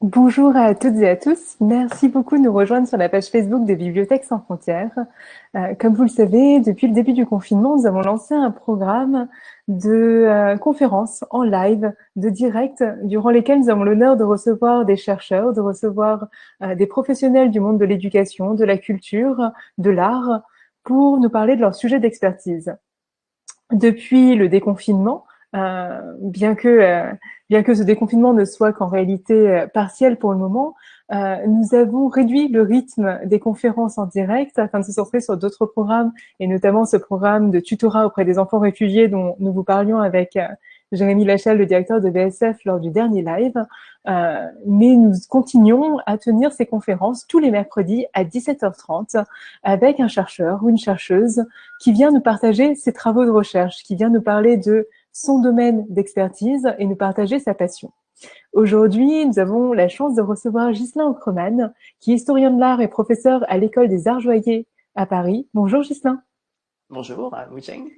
Bonjour à toutes et à tous. Merci beaucoup de nous rejoindre sur la page Facebook de Bibliothèques sans frontières. Comme vous le savez, depuis le début du confinement, nous avons lancé un programme de conférences en live, de direct, durant lesquelles nous avons l'honneur de recevoir des chercheurs, de recevoir des professionnels du monde de l'éducation, de la culture, de l'art, pour nous parler de leur sujet d'expertise. Depuis le déconfinement, bien que ce déconfinement ne soit qu'en réalité partiel pour le moment, nous avons réduit le rythme des conférences en direct afin de se centrer sur d'autres programmes, et notamment ce programme de tutorat auprès des enfants réfugiés dont nous vous parlions avec Jérémy Lachelle, le directeur de BSF, lors du dernier live. Mais nous continuons à tenir ces conférences tous les mercredis à 17h30 avec un chercheur ou une chercheuse qui vient nous partager ses travaux de recherche, qui vient nous parler de son domaine d'expertise et nous partager sa passion. Aujourd'hui, nous avons la chance de recevoir Ghislain Aucreman, qui est historien de l'art et professeur à l'École des Arts Joyers à Paris. Bonjour Ghislain. Bonjour, Wu-Cheng.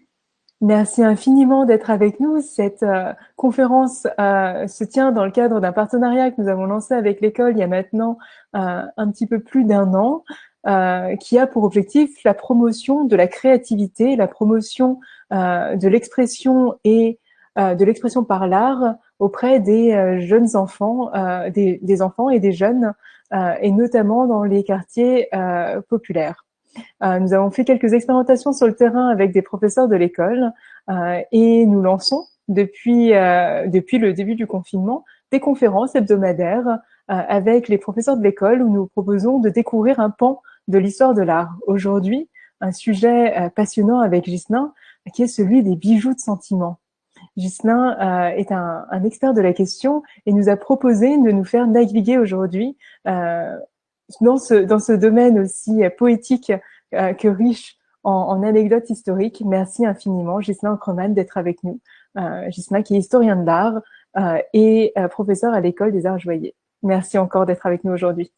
Merci infiniment d'être avec nous. Cette conférence se tient dans le cadre d'un partenariat que nous avons lancé avec l'école il y a maintenant un petit peu plus d'un an, qui a pour objectif la promotion de la créativité, la promotion de l'expression et de l'expression par l'art auprès des jeunes enfants, des enfants et des jeunes, et notamment dans les quartiers populaires. Nous avons fait quelques expérimentations sur le terrain avec des professeurs de l'école et nous lançons depuis le début du confinement des conférences hebdomadaires avec les professeurs de l'école où nous proposons de découvrir un pan de l'histoire de l'art. Aujourd'hui, un sujet passionnant avec Ghislain qui est celui des bijoux de sentiment. Ghislain est un expert de la question et nous a proposé de nous faire naviguer aujourd'hui dans ce domaine aussi poétique que riche en anecdotes historiques. Merci infiniment, Ghislain Aucreman, d'être avec nous. Ghislain qui est historien de l'art et professeur à l'École des Arts Joyers. Merci encore d'être avec nous aujourd'hui.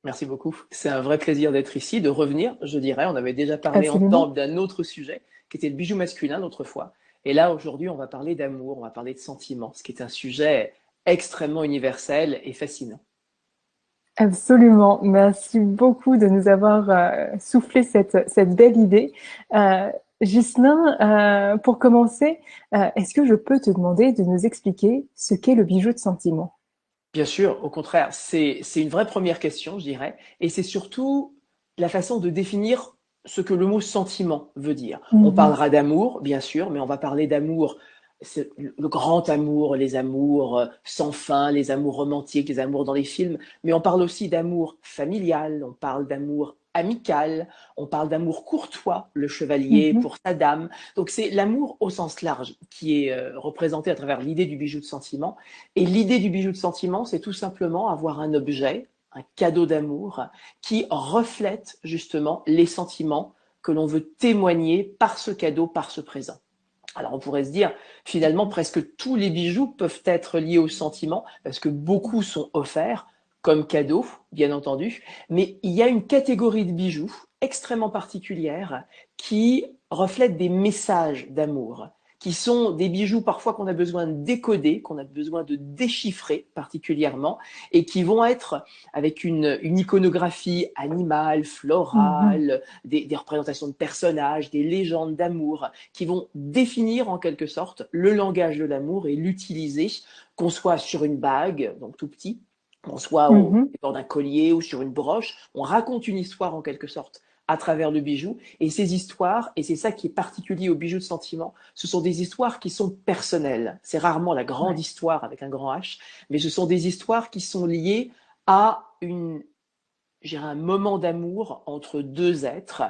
Merci beaucoup. C'est un vrai plaisir d'être ici, de revenir, je dirais. On avait déjà parlé Absolument. ensemble d'un autre sujet, qui était le bijou masculin l'autre fois. Et là, aujourd'hui, on va parler d'amour, on va parler de sentiments, ce qui est un sujet extrêmement universel et fascinant. Absolument. Merci beaucoup de nous avoir soufflé cette belle idée. Euh, Ghislain, pour commencer, est-ce que je peux te demander de nous expliquer ce qu'est le bijou de sentiment? Bien sûr, au contraire, c'est une vraie première question, je dirais. Et c'est surtout la façon de définir ce que le mot sentiment veut dire. On Mhm. parlera d'amour, bien sûr, mais on va parler d'amour, c'est le grand amour, les amours sans fin, les amours romantiques, les amours dans les films, mais on parle aussi d'amour familial, on parle d'amour amical, on parle d'amour courtois, le chevalier Mhm. pour sa dame. Donc c'est l'amour au sens large qui est représenté à travers l'idée du bijou de sentiment. Et l'idée du bijou de sentiment, c'est tout simplement avoir un objet, un cadeau d'amour, qui reflète justement les sentiments que l'on veut témoigner par ce cadeau, par ce présent. Alors on pourrait se dire, finalement, presque tous les bijoux peuvent être liés au sentiment, parce que beaucoup sont offerts comme cadeaux, bien entendu, mais il y a une catégorie de bijoux extrêmement particulière qui reflète des messages d'amour, qui sont des bijoux parfois qu'on a besoin de décoder, qu'on a besoin de déchiffrer particulièrement, et qui vont être avec une iconographie animale, Mhm. florale, des représentations de personnages, des légendes d'amour, qui vont définir en quelque sorte le langage de l'amour et l'utiliser, qu'on soit sur une bague, donc tout petit, qu'on soit au Mhm. bord d'un collier ou sur une broche, on raconte une histoire en quelque sorte à travers le bijou. Et ces histoires, et c'est ça qui est particulier au bijou de sentiment, ce sont des histoires qui sont personnelles. C'est rarement la grande Ouais. histoire avec un grand H, mais ce sont des histoires qui sont liées à un moment d'amour entre deux êtres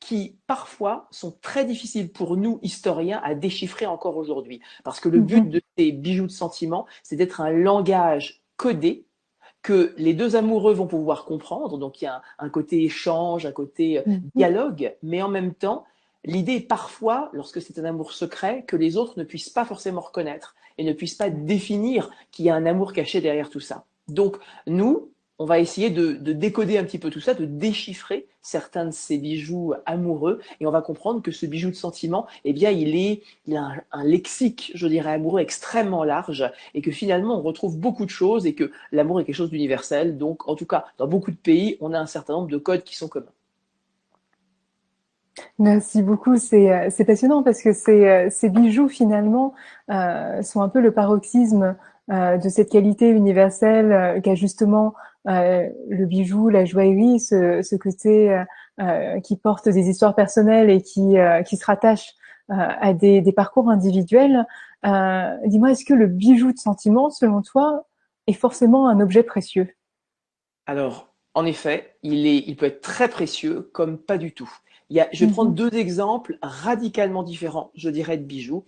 qui parfois sont très difficiles pour nous historiens à déchiffrer encore aujourd'hui. Parce que le but Mhm. de ces bijoux de sentiments, c'est d'être un langage codé que les deux amoureux vont pouvoir comprendre. Donc il y a un côté échange, un côté Mhm. dialogue, mais en même temps, l'idée est parfois, lorsque c'est un amour secret, que les autres ne puissent pas forcément reconnaître et ne puissent pas définir qu'il y a un amour caché derrière tout ça. Donc nous, on va essayer de décoder un petit peu tout ça, de déchiffrer certains de ces bijoux amoureux, et on va comprendre que ce bijou de sentiment, eh bien, il a un lexique, je dirais, amoureux extrêmement large, et que finalement, on retrouve beaucoup de choses, et que l'amour est quelque chose d'universel. Donc, en tout cas, dans beaucoup de pays, on a un certain nombre de codes qui sont communs. Merci beaucoup, c'est passionnant parce que ces bijoux finalement sont un peu le paroxysme de cette qualité universelle qu'a justement le bijou, la joaillerie, ce côté qui porte des histoires personnelles et qui se rattache à des parcours individuels. Dis-moi, est-ce que le bijou de sentiment, selon toi, est forcément un objet précieux? Alors, en effet, il peut être très précieux comme pas du tout. Je vais prendre Mhm. deux exemples radicalement différents, je dirais, de bijoux.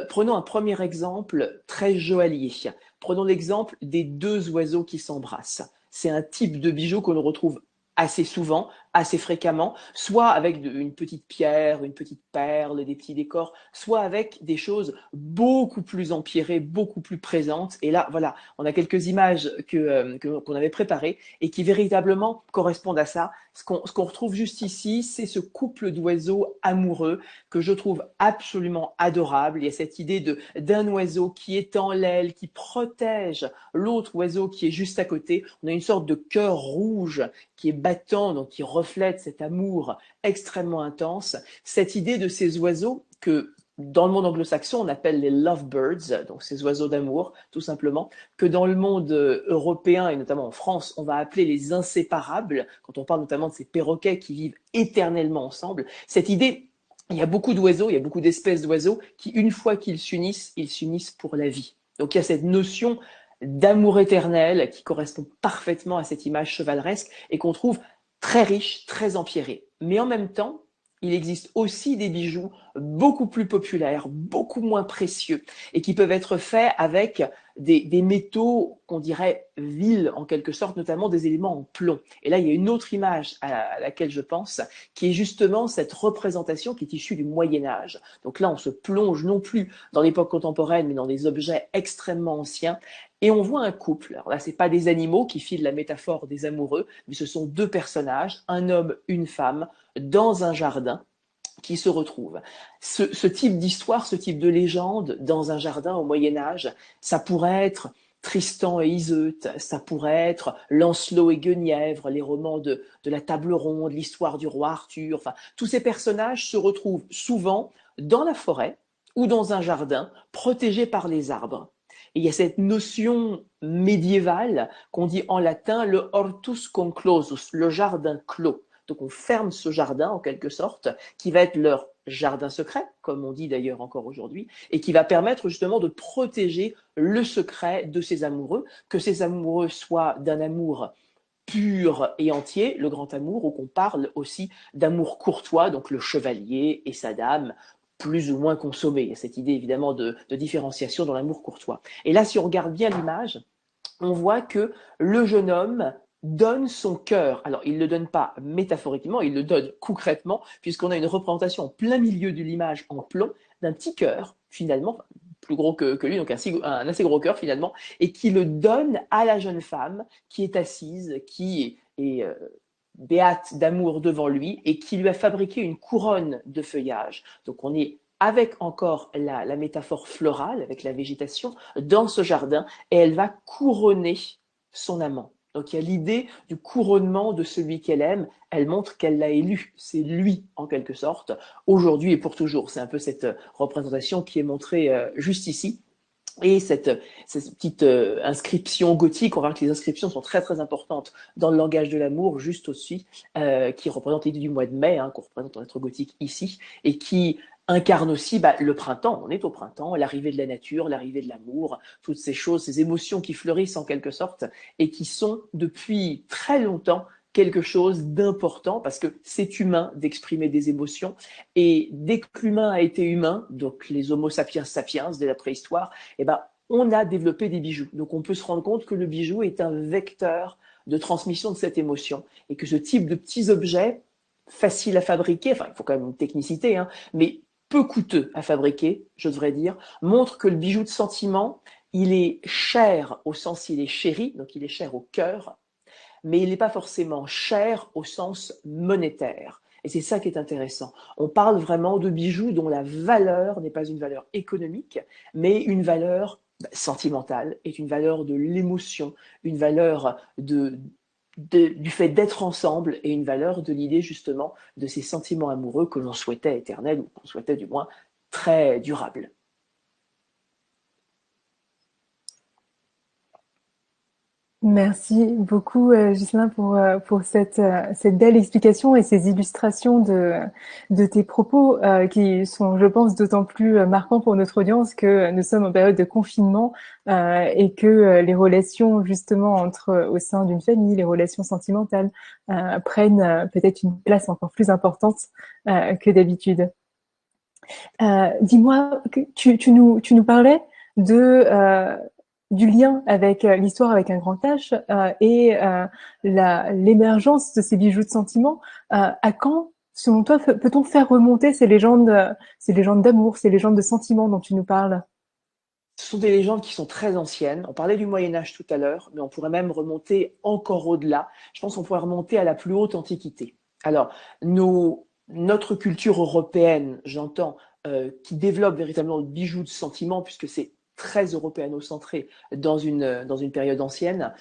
Prenons un premier exemple très joaillier. Prenons l'exemple des deux oiseaux qui s'embrassent. C'est un type de bijou qu'on retrouve assez souvent, assez fréquemment, soit avec une petite pierre, une petite perle, des petits décors, soit avec des choses beaucoup plus empirées, beaucoup plus présentes. Et là, voilà, on a quelques images qu'on avait préparées et qui véritablement correspondent à ça. Ce qu'on retrouve juste ici, c'est ce couple d'oiseaux amoureux que je trouve absolument adorable. Il y a cette idée d'un oiseau qui étend l'aile, qui protège l'autre oiseau qui est juste à côté. On a une sorte de cœur rouge qui est battant, donc qui reflète cet amour extrêmement intense. Cette idée de ces oiseaux que dans le monde anglo-saxon, on appelle les lovebirds, donc ces oiseaux d'amour, tout simplement, que dans le monde européen et notamment en France, on va appeler les inséparables, quand on parle notamment de ces perroquets qui vivent éternellement ensemble. Cette idée, il y a beaucoup d'oiseaux, il y a beaucoup d'espèces d'oiseaux qui, une fois qu'ils s'unissent, ils s'unissent pour la vie. Donc il y a cette notion d'amour éternel qui correspond parfaitement à cette image chevaleresque et qu'on trouve très riche, très empierré. Mais en même temps, il existe aussi des bijoux beaucoup plus populaires, beaucoup moins précieux, et qui peuvent être faits avec des métaux qu'on dirait vils en quelque sorte, notamment des éléments en plomb. Et là, il y a une autre image à laquelle je pense, qui est justement cette représentation qui est issue du Moyen Âge. Donc là, on se plonge non plus dans l'époque contemporaine, mais dans des objets extrêmement anciens. Et on voit un couple. Alors là, c'est pas des animaux qui filent la métaphore des amoureux, mais ce sont deux personnages, un homme, une femme, dans un jardin qui se retrouvent. Ce type d'histoire, ce type de légende dans un jardin au Moyen Âge, ça pourrait être Tristan et Iseut, ça pourrait être Lancelot et Guenièvre, les romans de la Table ronde, l'histoire du roi Arthur. Enfin, tous ces personnages se retrouvent souvent dans la forêt ou dans un jardin protégé par les arbres. Et il y a cette notion médiévale qu'on dit en latin le hortus conclosus, le jardin clos. Donc on ferme ce jardin en quelque sorte, qui va être leur jardin secret, comme on dit d'ailleurs encore aujourd'hui, et qui va permettre justement de protéger le secret de ces amoureux, que ces amoureux soient d'un amour pur et entier, le grand amour, ou qu'on parle aussi d'amour courtois, donc le chevalier et sa dame, plus ou moins consommés. Il y a cette idée évidemment de différenciation dans l'amour courtois. Et là, si on regarde bien l'image, on voit que le jeune homme donne son cœur. Alors, il ne le donne pas métaphoriquement, il le donne concrètement, puisqu'on a une représentation en plein milieu de l'image en plomb d'un petit cœur, finalement, plus gros que lui, donc un assez gros cœur finalement, et qui le donne à la jeune femme qui est assise, qui est béate d'amour devant lui, et qui lui a fabriqué une couronne de feuillage. Donc on est avec encore la métaphore florale, avec la végétation, dans ce jardin, et elle va couronner son amant. Donc il y a l'idée du couronnement de celui qu'elle aime, elle montre qu'elle l'a élu, c'est lui en quelque sorte, aujourd'hui et pour toujours. C'est un peu cette représentation qui est montrée juste ici. Et cette petite inscription gothique, on voit que les inscriptions sont très très importantes dans le langage de l'amour, juste aussi, qui représente l'idée du mois de mai, hein, qu'on représente en lettres gothiques ici, et qui incarne aussi le printemps. On est au printemps, l'arrivée de la nature, l'arrivée de l'amour, toutes ces choses, ces émotions qui fleurissent en quelque sorte, et qui sont depuis très longtemps quelque chose d'important, parce que c'est humain d'exprimer des émotions, et dès que l'humain a été humain, donc les Homo sapiens sapiens dès la préhistoire, eh ben, on a développé des bijoux. Donc on peut se rendre compte que le bijou est un vecteur de transmission de cette émotion et que ce type de petits objets, faciles à fabriquer, enfin il faut quand même une technicité, hein, mais peu coûteux à fabriquer, je devrais dire, montre que le bijou de sentiment, il est cher au sens il est chéri, donc il est cher au cœur, mais il n'est pas forcément cher au sens monétaire. Et c'est ça qui est intéressant. On parle vraiment de bijoux dont la valeur n'est pas une valeur économique, mais une valeur sentimentale, est une valeur de l'émotion, une valeur du fait d'être ensemble et une valeur de l'idée justement de ces sentiments amoureux que l'on souhaitait éternels ou qu'on souhaitait du moins très durables. Merci beaucoup, Ghislain, pour cette belle explication et ces illustrations de tes propos qui sont, je pense, d'autant plus marquants pour notre audience que nous sommes en période de confinement et que les relations, justement, au sein d'une famille, les relations sentimentales prennent peut-être une place encore plus importante que d'habitude. Dis-moi, tu nous parlais de du lien avec l'histoire avec un grand H et l'émergence de ces bijoux de sentiments. À quand, selon toi, peut-on faire remonter ces légendes d'amour, ces légendes de sentiments dont tu nous parles? Ce sont des légendes qui sont très anciennes. On parlait du Moyen Âge tout à l'heure, mais on pourrait même remonter encore au-delà. Je pense qu'on pourrait remonter à la plus haute Antiquité. Alors, notre culture européenne, j'entends, qui développe véritablement le bijou de sentiment, puisque c'est très européano-centré dans une période ancienne,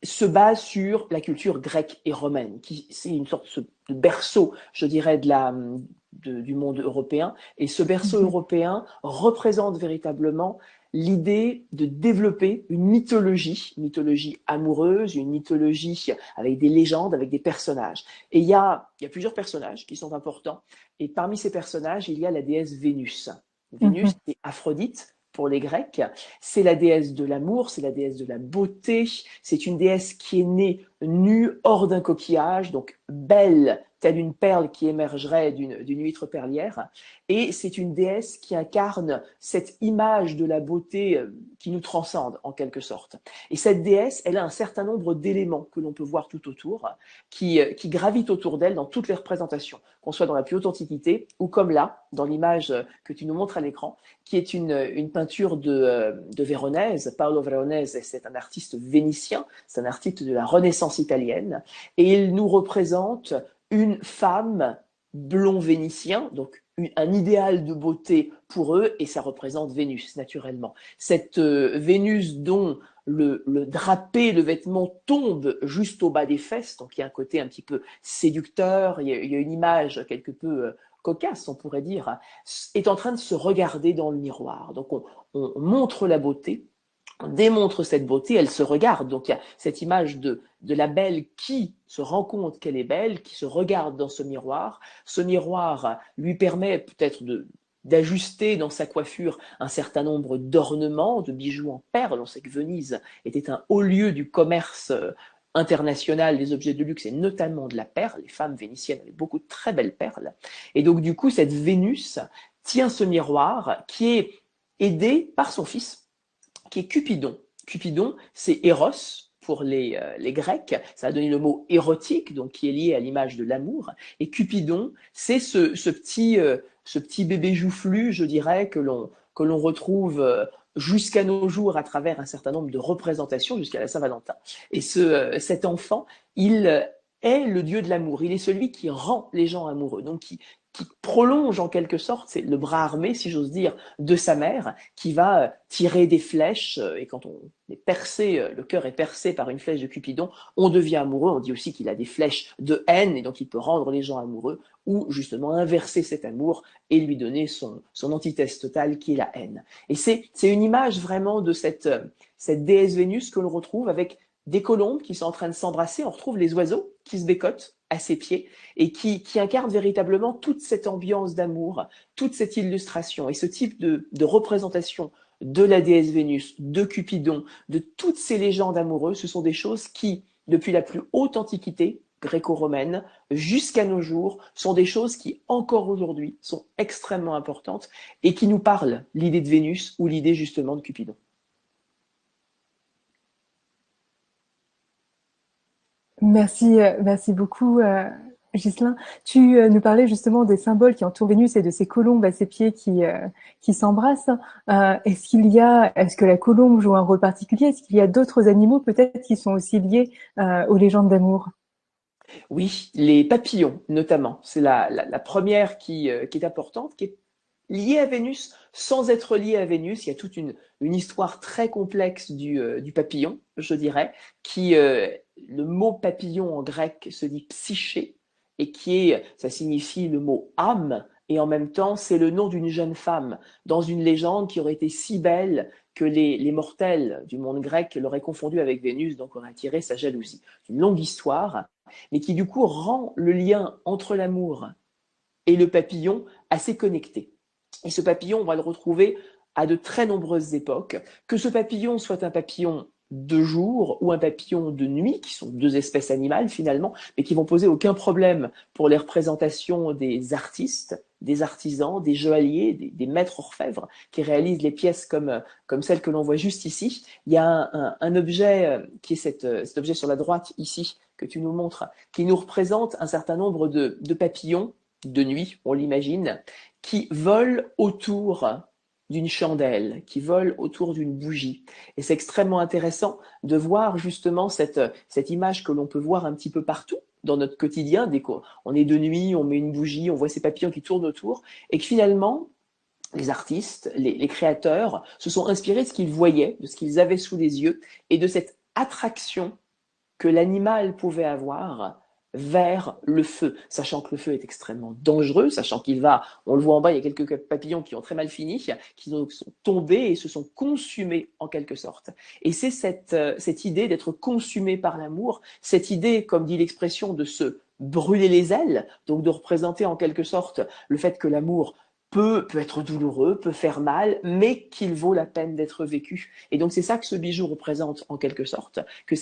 se base sur la culture grecque et romaine, qui c'est une sorte de berceau, je dirais, du monde européen. Et ce berceau Mhm. européen représente véritablement l'idée de développer une mythologie amoureuse, une mythologie avec des légendes, avec des personnages. Et il y a plusieurs personnages qui sont importants. Et parmi ces personnages, il y a la déesse Vénus. Vénus, Mhm. c'est Aphrodite pour les Grecs. C'est la déesse de l'amour, c'est la déesse de la beauté. C'est une déesse qui est née nue hors d'un coquillage, donc belle, telle une perle qui émergerait d'une huître perlière. Et c'est une déesse qui incarne cette image de la beauté qui nous transcende en quelque sorte. Et cette déesse, elle a un certain nombre d'éléments que l'on peut voir tout autour, qui gravitent autour d'elle dans toutes les représentations, qu'on soit dans la plus haute antiquité ou comme là, dans l'image que tu nous montres à l'écran, qui est une peinture de Véronèse. Paolo Veronese, c'est un artiste vénitien, c'est un artiste de la Renaissance italienne, et il nous représente une femme blond vénitien, donc un idéal de beauté pour eux, et ça représente Vénus, naturellement. Cette Vénus dont le drapé, le vêtement tombe juste au bas des fesses, donc il y a un côté un petit peu séducteur, il y a une image quelque peu cocasse, on pourrait dire, est en train de se regarder dans le miroir. Donc on montre la beauté, on démontre cette beauté, elle se regarde. Donc il y a cette image de la belle qui se rend compte qu'elle est belle, qui se regarde dans ce miroir. Ce miroir lui permet peut-être d'ajuster dans sa coiffure un certain nombre d'ornements, de bijoux en perles. On sait que Venise était un haut lieu du commerce international des objets de luxe et notamment de la perle. Les femmes vénitiennes avaient beaucoup de très belles perles. Et donc du coup, cette Vénus tient ce miroir qui est aidé par son fils, qui est Cupidon. Cupidon, c'est Eros pour les Grecs, ça a donné le mot érotique, donc qui est lié à l'image de l'amour. Et Cupidon, c'est ce petit bébé joufflu, je dirais, que l'on retrouve jusqu'à nos jours à travers un certain nombre de représentations, jusqu'à la Saint-Valentin. Et cet enfant, il est le dieu de l'amour. Il est celui qui rend les gens amoureux, donc qui prolonge en quelque sorte, c'est le bras armé, si j'ose dire, de sa mère, qui va tirer des flèches, et quand on est percé, le cœur est percé par une flèche de Cupidon, on devient amoureux. On dit aussi qu'il a des flèches de haine, et donc il peut rendre les gens amoureux, ou justement inverser cet amour et lui donner son antithèse totale, qui est la haine. Et c'est une image vraiment de cette déesse Vénus que l'on retrouve avec des colombes qui sont en train de s'embrasser. On retrouve les oiseaux qui se bécotent à ses pieds et qui incarne véritablement toute cette ambiance d'amour, toute cette illustration. Et ce type de représentation de la déesse Vénus, de Cupidon, de toutes ces légendes amoureuses, ce sont des choses qui, depuis la plus haute antiquité gréco-romaine jusqu'à nos jours, sont des choses qui, encore aujourd'hui, sont extrêmement importantes et qui nous parlent, l'idée de Vénus ou l'idée justement de Cupidon. Merci, merci beaucoup, Ghislain, tu nous parlais justement des symboles qui entourent Vénus et de ces colombes à ses pieds qui s'embrassent. Est-ce que la colombe joue un rôle particulier? Est-ce qu'il y a d'autres animaux peut-être qui sont aussi liés aux légendes d'amour? Oui, les papillons notamment. C'est la première qui est importante, qui est liée à Vénus sans être liée à Vénus. Il y a toute une histoire très complexe du papillon, je dirais, le mot papillon en grec se dit psyché, et ça signifie le mot âme, et en même temps, c'est le nom d'une jeune femme dans une légende qui aurait été si belle que les mortels du monde grec l'auraient confondue avec Vénus, donc auraient attiré sa jalousie. C'est une longue histoire, mais qui du coup rend le lien entre l'amour et le papillon assez connecté. Et ce papillon, on va le retrouver à de très nombreuses époques, que ce papillon soit un papillon de jour ou un papillon de nuit, qui sont deux espèces animales finalement, mais qui vont poser aucun problème pour les représentations des artistes, des artisans, des joailliers, des maîtres orfèvres qui réalisent les pièces comme celle que l'on voit juste ici. Il y a un objet qui est cet objet sur la droite ici que tu nous montres, qui nous représente un certain nombre de papillons de nuit, on l'imagine, qui volent autour d'une chandelle, qui volent autour d'une bougie. Et c'est extrêmement intéressant de voir justement cette image que l'on peut voir un petit peu partout dans notre quotidien. Dès qu'on est de nuit, on met une bougie, on voit ces papillons qui tournent autour, et que finalement, les artistes, les créateurs se sont inspirés de ce qu'ils voyaient, de ce qu'ils avaient sous les yeux, et de cette attraction que l'animal pouvait avoir vers le feu, sachant que le feu est extrêmement dangereux, sachant on le voit en bas, il y a quelques papillons qui ont très mal fini, qui sont tombés et se sont consumés en quelque sorte. Et c'est cette idée d'être consumé par l'amour, cette idée, comme dit l'expression, de se brûler les ailes, donc de représenter en quelque sorte le fait que l'amour peut être douloureux, peut faire mal, mais qu'il vaut la peine d'être vécu. Et donc c'est ça que ce bijou représente en quelque sorte, que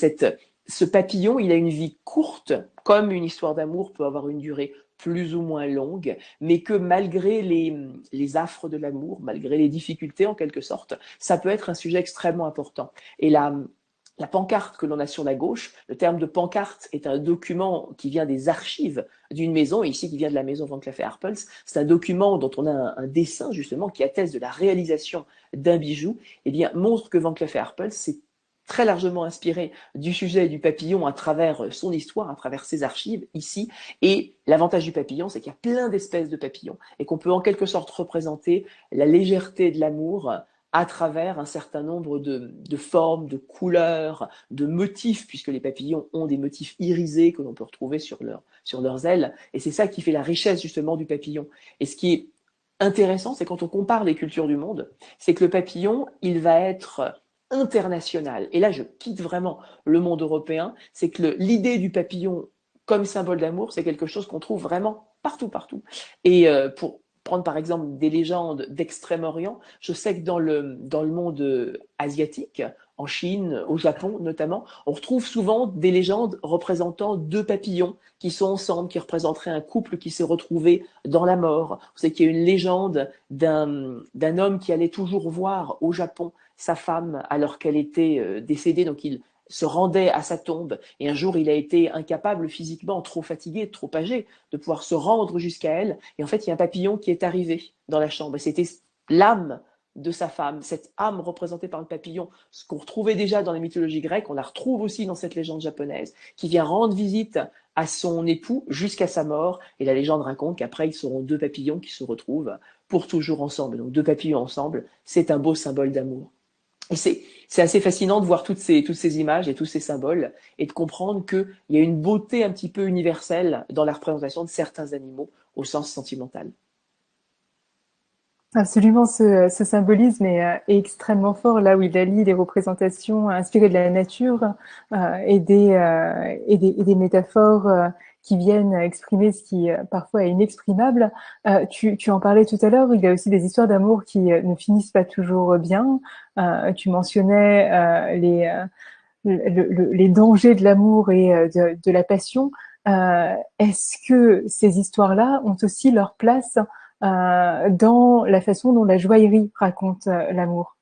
ce papillon, il a une vie courte, comme une histoire d'amour peut avoir une durée plus ou moins longue, mais que malgré les affres de l'amour, malgré les difficultés en quelque sorte, ça peut être un sujet extrêmement important. Et la pancarte que l'on a sur la gauche, le terme de pancarte est un document qui vient des archives d'une maison, et ici qui vient de la maison Van Cleef Arpels. C'est un document dont on a un dessin justement qui atteste de la réalisation d'un bijou, et bien montre que Van Cleef Arpels s'est très largement inspiré du sujet du papillon à travers son histoire, à travers ses archives ici. Et l'avantage du papillon, c'est qu'il y a plein d'espèces de papillons et qu'on peut en quelque sorte représenter la légèreté de l'amour à travers un certain nombre de formes, de couleurs, de motifs, puisque les papillons ont des motifs irisés que l'on peut retrouver sur leurs ailes. Et c'est ça qui fait la richesse justement du papillon. Et ce qui est intéressant, c'est quand on compare les cultures du monde, c'est que le papillon, il va être international. Et là, je quitte vraiment le monde européen. C'est que l'idée du papillon comme symbole d'amour, c'est quelque chose qu'on trouve vraiment partout, partout. Et pour prendre par exemple des légendes d'Extrême-Orient, je sais que dans le monde asiatique, en Chine, au Japon notamment, on retrouve souvent des légendes représentant deux papillons qui sont ensemble, qui représenteraient un couple qui s'est retrouvé dans la mort. On sait qu'il y a une légende d'un homme qui allait toujours voir au Japon sa femme alors qu'elle était décédée, donc il se rendait à sa tombe, et un jour il a été incapable physiquement, trop fatigué, trop âgé, de pouvoir se rendre jusqu'à elle, et en fait il y a un papillon qui est arrivé dans la chambre, et c'était l'âme de sa femme, cette âme représentée par le papillon, ce qu'on retrouvait déjà dans les mythologies grecques, on la retrouve aussi dans cette légende japonaise, qui vient rendre visite à son époux jusqu'à sa mort, et la légende raconte qu'après ils seront deux papillons qui se retrouvent pour toujours ensemble, donc deux papillons ensemble, c'est un beau symbole d'amour. Et c'est assez fascinant de voir toutes ces images et tous ces symboles et de comprendre qu'il y a une beauté un petit peu universelle dans la représentation de certains animaux au sens sentimental. Absolument, ce symbolisme est extrêmement fort là où il allie des représentations inspirées de la nature et des métaphores qui viennent exprimer ce qui parfois est inexprimable. Tu en parlais tout à l'heure, il y a aussi des histoires d'amour qui ne finissent pas toujours bien. Tu mentionnais les dangers de l'amour et de la passion. Est-ce que ces histoires-là ont aussi leur place dans la façon dont la joaillerie raconte l'amour?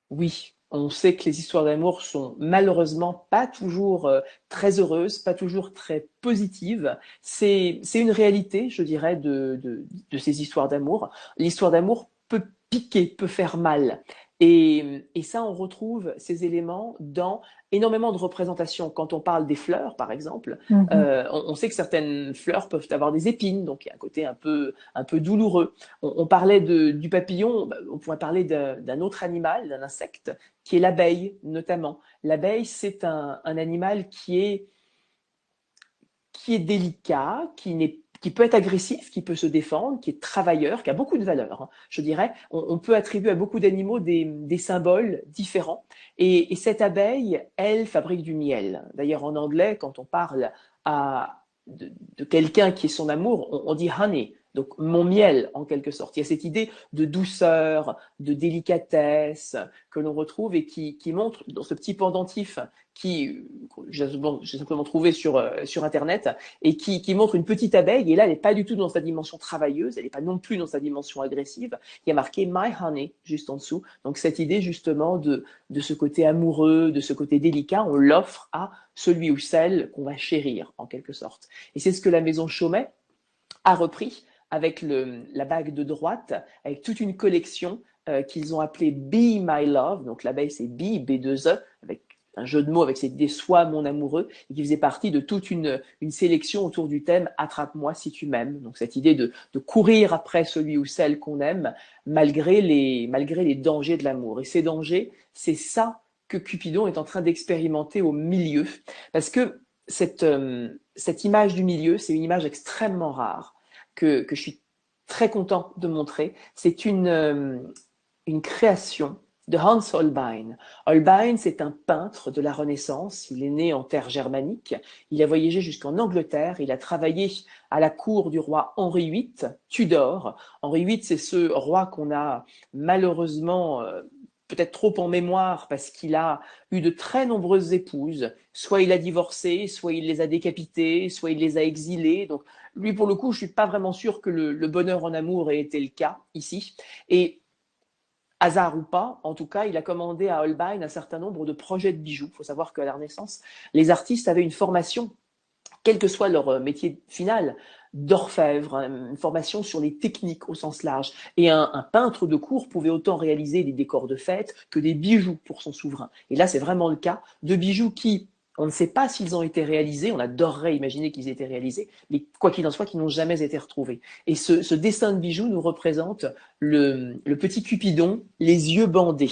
Oui, On sait que les histoires d'amour sont malheureusement pas toujours très heureuses, pas toujours très positives. C'est une réalité, je dirais, de ces histoires d'amour. L'histoire d'amour peut piquer, peut faire mal. Et ça, on retrouve ces éléments dans énormément de représentations. Quand on parle des fleurs, par exemple, Mhm. on sait que certaines fleurs peuvent avoir des épines, donc il y a un côté un peu douloureux. On parlait du papillon, on pourrait parler d'un autre animal, d'un insecte, qui est l'abeille, notamment. L'abeille, c'est un animal qui est délicat, qui peut être agressif, qui peut se défendre, qui est travailleur, qui a beaucoup de valeur, hein, je dirais. On peut attribuer à beaucoup d'animaux des symboles différents. Et cette abeille, elle fabrique du miel. D'ailleurs, en anglais, quand on parle de quelqu'un qui est son amour, on dit honey. Donc, mon miel, en quelque sorte. Il y a cette idée de douceur, de délicatesse que l'on retrouve et qui montre dans ce petit pendentif qui, j'ai simplement trouvé sur Internet, et qui montre une petite abeille. Et là, elle n'est pas du tout dans sa dimension travailleuse, elle n'est pas non plus dans sa dimension agressive. Il y a marqué My Honey juste en dessous. Donc, cette idée justement de ce côté amoureux, de ce côté délicat, on l'offre à celui ou celle qu'on va chérir, en quelque sorte. Et c'est ce que la maison Chaumet a repris avec la bague de droite, avec toute une collection qu'ils ont appelée Be My Love. Donc l'abeille, c'est Be, B2E, avec un jeu de mots avec cette idée Sois mon amoureux, et qui faisait partie de toute une sélection autour du thème Attrape-moi si tu m'aimes. Donc cette idée de courir après celui ou celle qu'on aime, malgré les dangers de l'amour. Et ces dangers, c'est ça que Cupidon est en train d'expérimenter au milieu. Parce que cette image du milieu, c'est une image extrêmement rare que je suis très content de montrer. C'est une création de Hans Holbein. Holbein, c'est un peintre de la Renaissance. Il est né en terre germanique. Il a voyagé jusqu'en Angleterre. Il a travaillé à la cour du roi Henri VIII, Tudor. Henri VIII, c'est ce roi qu'on a malheureusement peut-être trop en mémoire parce qu'il a eu de très nombreuses épouses. Soit il a divorcé, soit il les a décapitées, soit il les a exilées. Donc lui, pour le coup, je suis pas vraiment sûr que le bonheur en amour ait été le cas ici. Et hasard ou pas, en tout cas, il a commandé à Holbein un certain nombre de projets de bijoux. Il faut savoir qu'à la Renaissance, les artistes avaient une formation, quel que soit leur métier final, d'orfèvre, une formation sur les techniques au sens large. Et un peintre de cour pouvait autant réaliser des décors de fête que des bijoux pour son souverain. Et là, c'est vraiment le cas de bijoux qui, on ne sait pas s'ils ont été réalisés, on adorerait imaginer qu'ils aient été réalisés, mais quoi qu'il en soit, qui n'ont jamais été retrouvés. Et ce dessin de bijoux nous représente le petit Cupidon, les yeux bandés.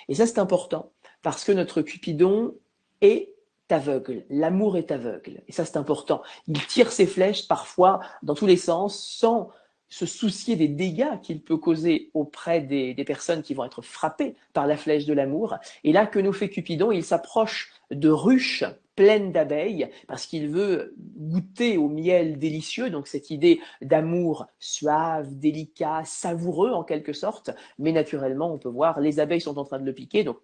Et ça, c'est important, parce que notre Cupidon est aveugle, l'amour est aveugle, et ça c'est important. Il tire ses flèches parfois dans tous les sens sans se soucier des dégâts qu'il peut causer auprès des personnes qui vont être frappées par la flèche de l'amour. Et là, que nous fait Cupidon? Il s'approche de ruches pleines d'abeilles parce qu'il veut goûter au miel délicieux, donc cette idée d'amour suave, délicat, savoureux en quelque sorte, mais naturellement on peut voir les abeilles sont en train de le piquer, donc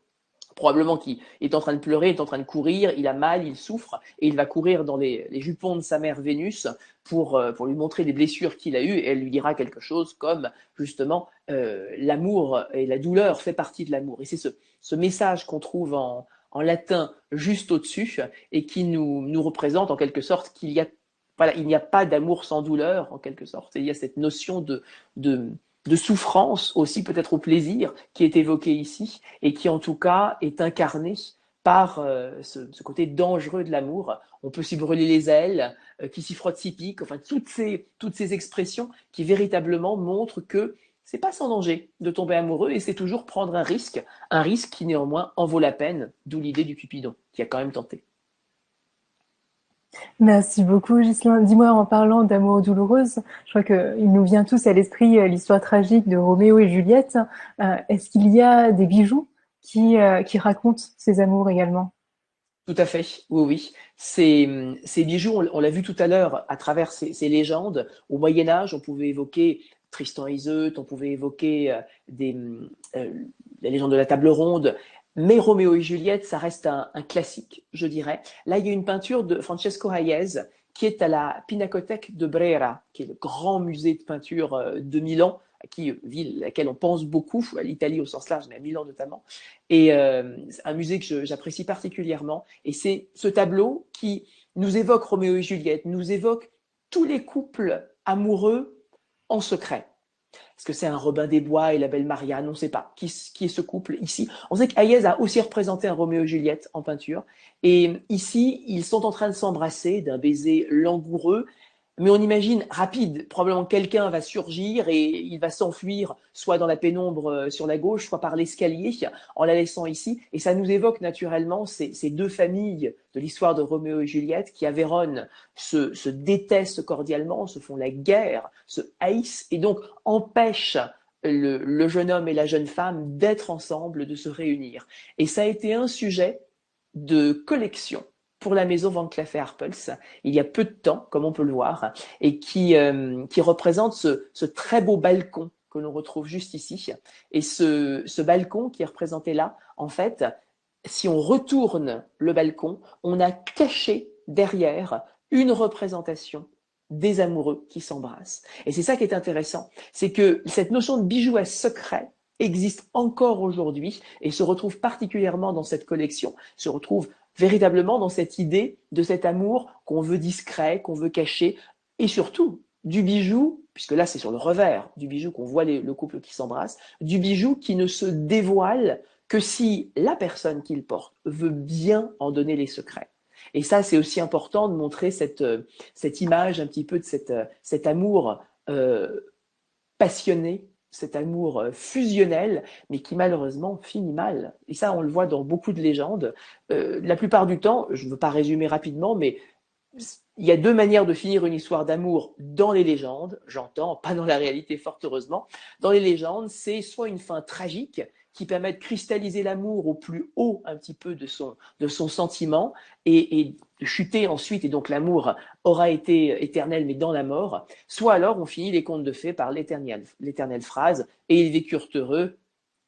probablement qu'il est en train de pleurer, il est en train de courir, il a mal, il souffre, et il va courir dans les jupons de sa mère Vénus pour lui montrer les blessures qu'il a eues, et elle lui dira quelque chose comme, justement, l'amour et la douleur fait partie de l'amour. Et c'est ce message qu'on trouve en latin juste au-dessus, et qui nous représente en quelque sorte qu'il y a, voilà, il n'y a pas d'amour sans douleur, en quelque sorte. Et il y a cette notion de, de souffrance aussi, peut-être au plaisir, qui est évoqué ici, et qui en tout cas est incarné par ce côté dangereux de l'amour. On peut s'y brûler les ailes, qui s'y frotte s'y pique, enfin toutes ces expressions qui véritablement montrent que c'est pas sans danger de tomber amoureux et c'est toujours prendre un risque qui néanmoins en vaut la peine, d'où l'idée du Cupidon, qui a quand même tenté. Merci beaucoup, Ghislain. Dis-moi, en parlant d'amour douloureuse, je crois qu'il nous vient tous à l'esprit l'histoire tragique de Roméo et Juliette. Est-ce qu'il y a des bijoux qui racontent ces amours également? Tout à fait, oui, oui. Ces bijoux, on l'a vu tout à l'heure à travers ces légendes. Au Moyen Âge, on pouvait évoquer Tristan et Iseut, on pouvait évoquer euh, la légende de la table ronde. Mais Roméo et Juliette, ça reste un classique, je dirais. Là, il y a une peinture de Francesco Hayez qui est à la Pinacothèque de Brera, qui est le grand musée de peinture de Milan, ville à laquelle on pense beaucoup, à l'Italie au sens large, mais à Milan notamment. Et un musée que j'apprécie particulièrement. Et c'est ce tableau qui nous évoque Roméo et Juliette, nous évoque tous les couples amoureux en secret. Est-ce que c'est un Robin des Bois et la belle Marianne? On ne sait pas qui est ce couple ici. On sait qu'Hayez a aussi représenté un Roméo et Juliette en peinture. Et ici, ils sont en train de s'embrasser d'un baiser langoureux, mais on imagine rapide. Probablement quelqu'un va surgir et il va s'enfuir, soit dans la pénombre sur la gauche, soit par l'escalier, en la laissant ici. Et ça nous évoque naturellement ces deux familles de l'histoire de Roméo et Juliette qui, à Vérone, se détestent cordialement, se font la guerre, se haïssent, et donc empêchent le jeune homme et la jeune femme d'être ensemble, de se réunir. Et ça a été un sujet de collection pour la maison Van Cleef & Arpels, il y a peu de temps, comme on peut le voir, et qui représente ce très beau balcon que l'on retrouve juste ici. Et ce balcon qui est représenté là, en fait, si on retourne le balcon, on a caché derrière une représentation des amoureux qui s'embrassent. Et c'est ça qui est intéressant, c'est que cette notion de bijou à secret existe encore aujourd'hui et se retrouve particulièrement dans cette collection, se retrouve véritablement dans cette idée de cet amour qu'on veut discret, qu'on veut cacher, et surtout du bijou, puisque là c'est sur le revers du bijou qu'on voit le couple qui s'embrasse, du bijou qui ne se dévoile que si la personne qui le porte veut bien en donner les secrets. Et ça, c'est aussi important de montrer cette image un petit peu de cet amour passionné, cet amour fusionnel, mais qui malheureusement finit mal. Et ça, on le voit dans beaucoup de légendes. La plupart du temps, je ne veux pas résumer rapidement, mais il y a deux manières de finir une histoire d'amour dans les légendes, j'entends, pas dans la réalité fort heureusement. Dans les légendes, c'est soit une fin tragique qui permet de cristalliser l'amour au plus haut un petit peu de son sentiment et de chuter ensuite, et donc l'amour aura été éternel mais dans la mort, soit alors on finit les contes de fées par l'éternelle phrase « et ils vécurent heureux »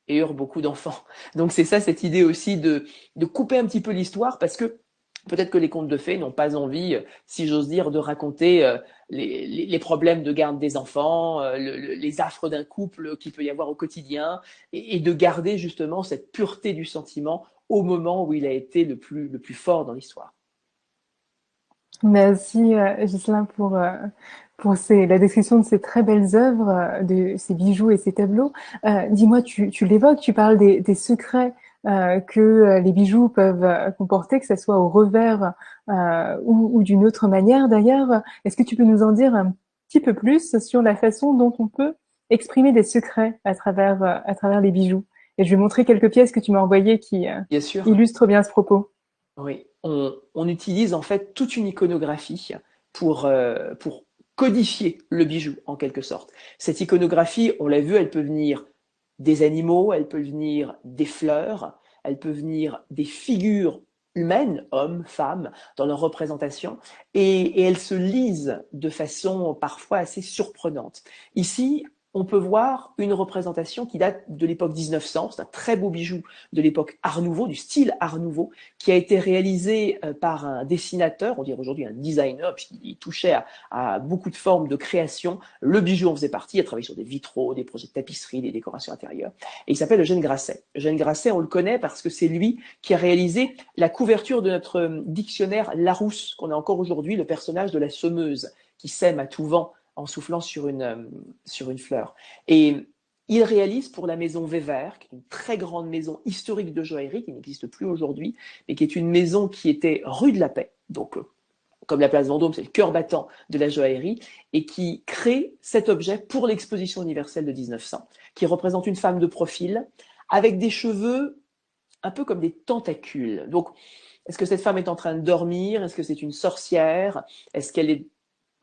et eurent beaucoup d'enfants. Donc c'est ça, cette idée aussi de couper un petit peu l'histoire, parce que peut-être que les contes de fées n'ont pas envie, si j'ose dire, de raconter les problèmes de garde des enfants, les affres d'un couple qu'il peut y avoir au quotidien, et de garder justement cette pureté du sentiment au moment où il a été le plus fort dans l'histoire. Merci Ghislain pour la description de ces très belles œuvres, de ces bijoux et ces tableaux. Dis-moi, tu l'évoques, tu parles des secrets que les bijoux peuvent comporter, que ce soit au revers ou d'une autre manière d'ailleurs. Est-ce que tu peux nous en dire un petit peu plus sur la façon dont on peut exprimer des secrets à travers les bijoux? Et je vais montrer quelques pièces que tu m'as envoyées qui Bien sûr. illustrent bien ce propos. Oui, on utilise en fait toute une iconographie pour codifier le bijou en quelque sorte. Cette iconographie, on l'a vu, elle peut venir des animaux, elle peut venir des fleurs, elle peut venir des figures humaines, hommes, femmes, dans leur représentation, et elles se lisent de façon parfois assez surprenante. Ici, on peut voir une représentation qui date de l'époque 1900, c'est un très beau bijou de l'époque Art Nouveau, du style Art Nouveau, qui a été réalisé par un dessinateur, on dirait aujourd'hui un designer, puisqu'il touchait à beaucoup de formes de création. Le bijou en faisait partie, il a travaillé sur des vitraux, des projets de tapisserie, des décorations intérieures, et il s'appelle Eugène Grasset. Eugène Grasset, on le connaît parce que c'est lui qui a réalisé la couverture de notre dictionnaire Larousse, qu'on a encore aujourd'hui, le personnage de la semeuse, qui sème à tout vent en soufflant sur une fleur. Et il réalise pour la maison Weber, qui est une très grande maison historique de joaillerie, qui n'existe plus aujourd'hui, mais qui est une maison qui était rue de la Paix, donc comme la place Vendôme, c'est le cœur battant de la joaillerie, et qui crée cet objet pour l'exposition universelle de 1900, qui représente une femme de profil, avec des cheveux un peu comme des tentacules. Donc, est-ce que cette femme est en train de dormir? Est-ce que c'est une sorcière? Est-ce qu'elle est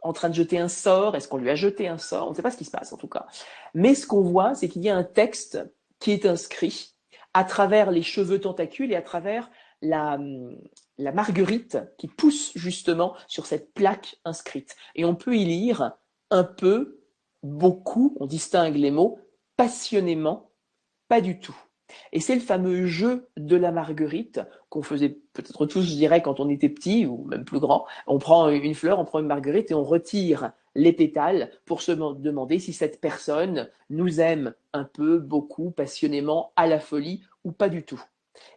en train de jeter un sort? Est-ce qu'on lui a jeté un sort? On ne sait pas ce qui se passe en tout cas. Mais ce qu'on voit, c'est qu'il y a un texte qui est inscrit à travers les cheveux tentacules et à travers la marguerite qui pousse justement sur cette plaque inscrite. Et on peut y lire un peu, beaucoup, on distingue les mots, passionnément, pas du tout. Et c'est le fameux jeu de la marguerite qu'on faisait peut-être tous, je dirais, quand on était petit ou même plus grand. On prend une fleur, on prend une marguerite et on retire les pétales pour se demander si cette personne nous aime un peu, beaucoup, passionnément, à la folie ou pas du tout.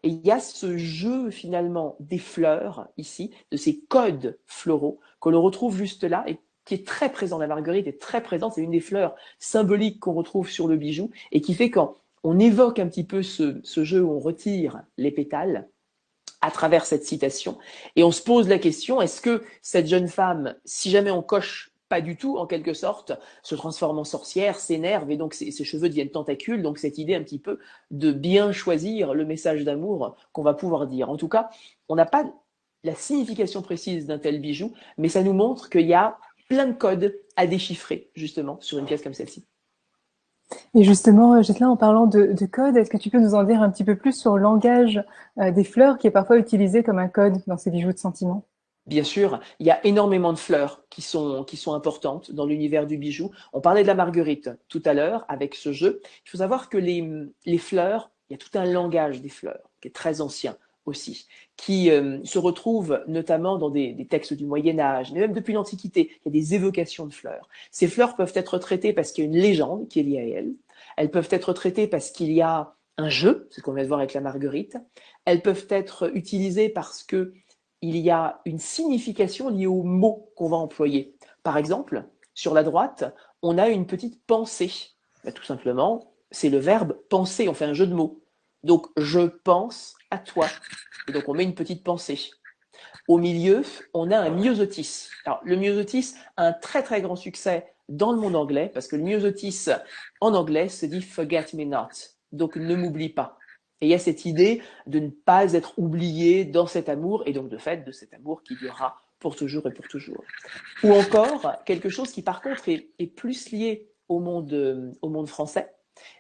Et il y a ce jeu finalement des fleurs ici, de ces codes floraux que l'on retrouve juste là et qui est très présent. La marguerite est très présente, c'est une des fleurs symboliques qu'on retrouve sur le bijou et qui fait quand on évoque un petit peu ce jeu où on retire les pétales à travers cette citation et on se pose la question, est-ce que cette jeune femme, si jamais on coche pas du tout, en quelque sorte, se transforme en sorcière, s'énerve et donc ses cheveux deviennent tentacules. Donc cette idée un petit peu de bien choisir le message d'amour qu'on va pouvoir dire. En tout cas, on n'a pas la signification précise d'un tel bijou, mais ça nous montre qu'il y a plein de codes à déchiffrer, justement, sur une pièce comme celle-ci. Et justement, Ghislain, en parlant de code, est-ce que tu peux nous en dire un petit peu plus sur le langage des fleurs qui est parfois utilisé comme un code dans ces bijoux de sentiment? Bien sûr, il y a énormément de fleurs qui sont importantes dans l'univers du bijou. On parlait de la marguerite tout à l'heure avec ce jeu. Il faut savoir que les fleurs, il y a tout un langage des fleurs qui est très ancien aussi, qui se retrouve notamment dans des textes du Moyen Âge, mais même depuis l'Antiquité, il y a des évocations de fleurs. Ces fleurs peuvent être traitées parce qu'il y a une légende qui est liée à elles. Elles peuvent être traitées parce qu'il y a un jeu, c'est ce qu'on vient de voir avec la marguerite. Elles peuvent être utilisées parce que il y a une signification liée aux mots qu'on va employer. Par exemple, sur la droite, on a une petite pensée. Tout simplement, c'est le verbe penser, on fait un jeu de mots. Donc, je pense à toi. Et donc, on met une petite pensée. Au milieu, on a un myosotis. Alors, le myosotis a un très très grand succès dans le monde anglais, parce que le myosotis en anglais se dit forget me not. Donc, ne m'oublie pas. Et il y a cette idée de ne pas être oublié dans cet amour, et donc de fait de cet amour qui durera pour toujours et pour toujours. Ou encore, quelque chose qui par contre est plus lié au monde français,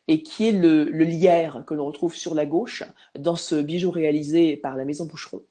et qui est le lierre que l'on retrouve sur la gauche dans ce bijou réalisé par la Maison Boucheron.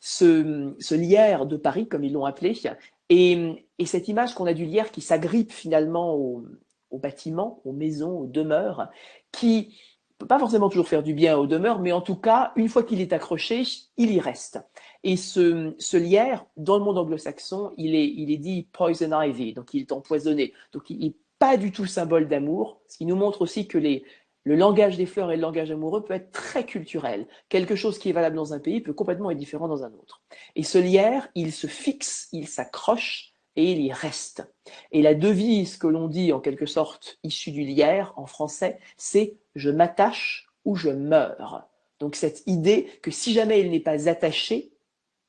Ce lierre de Paris, comme ils l'ont appelé, et cette image qu'on a du lierre qui s'agrippe finalement aux bâtiments, aux maisons, aux demeures, qui peut pas forcément toujours faire du bien aux demeures, mais en tout cas, une fois qu'il est accroché, il y reste. Et ce lierre, dans le monde anglo-saxon, il est dit poison ivy, donc il est empoisonné. Donc il n'est pas du tout symbole d'amour, ce qui nous montre aussi que le langage des fleurs et le langage amoureux peut être très culturel. Quelque chose qui est valable dans un pays peut complètement être différent dans un autre. Et ce lierre, il se fixe, il s'accroche et il y reste. Et la devise que l'on dit en quelque sorte issue du lierre en français, c'est je m'attache ou je meurs. Donc cette idée que si jamais il n'est pas attaché,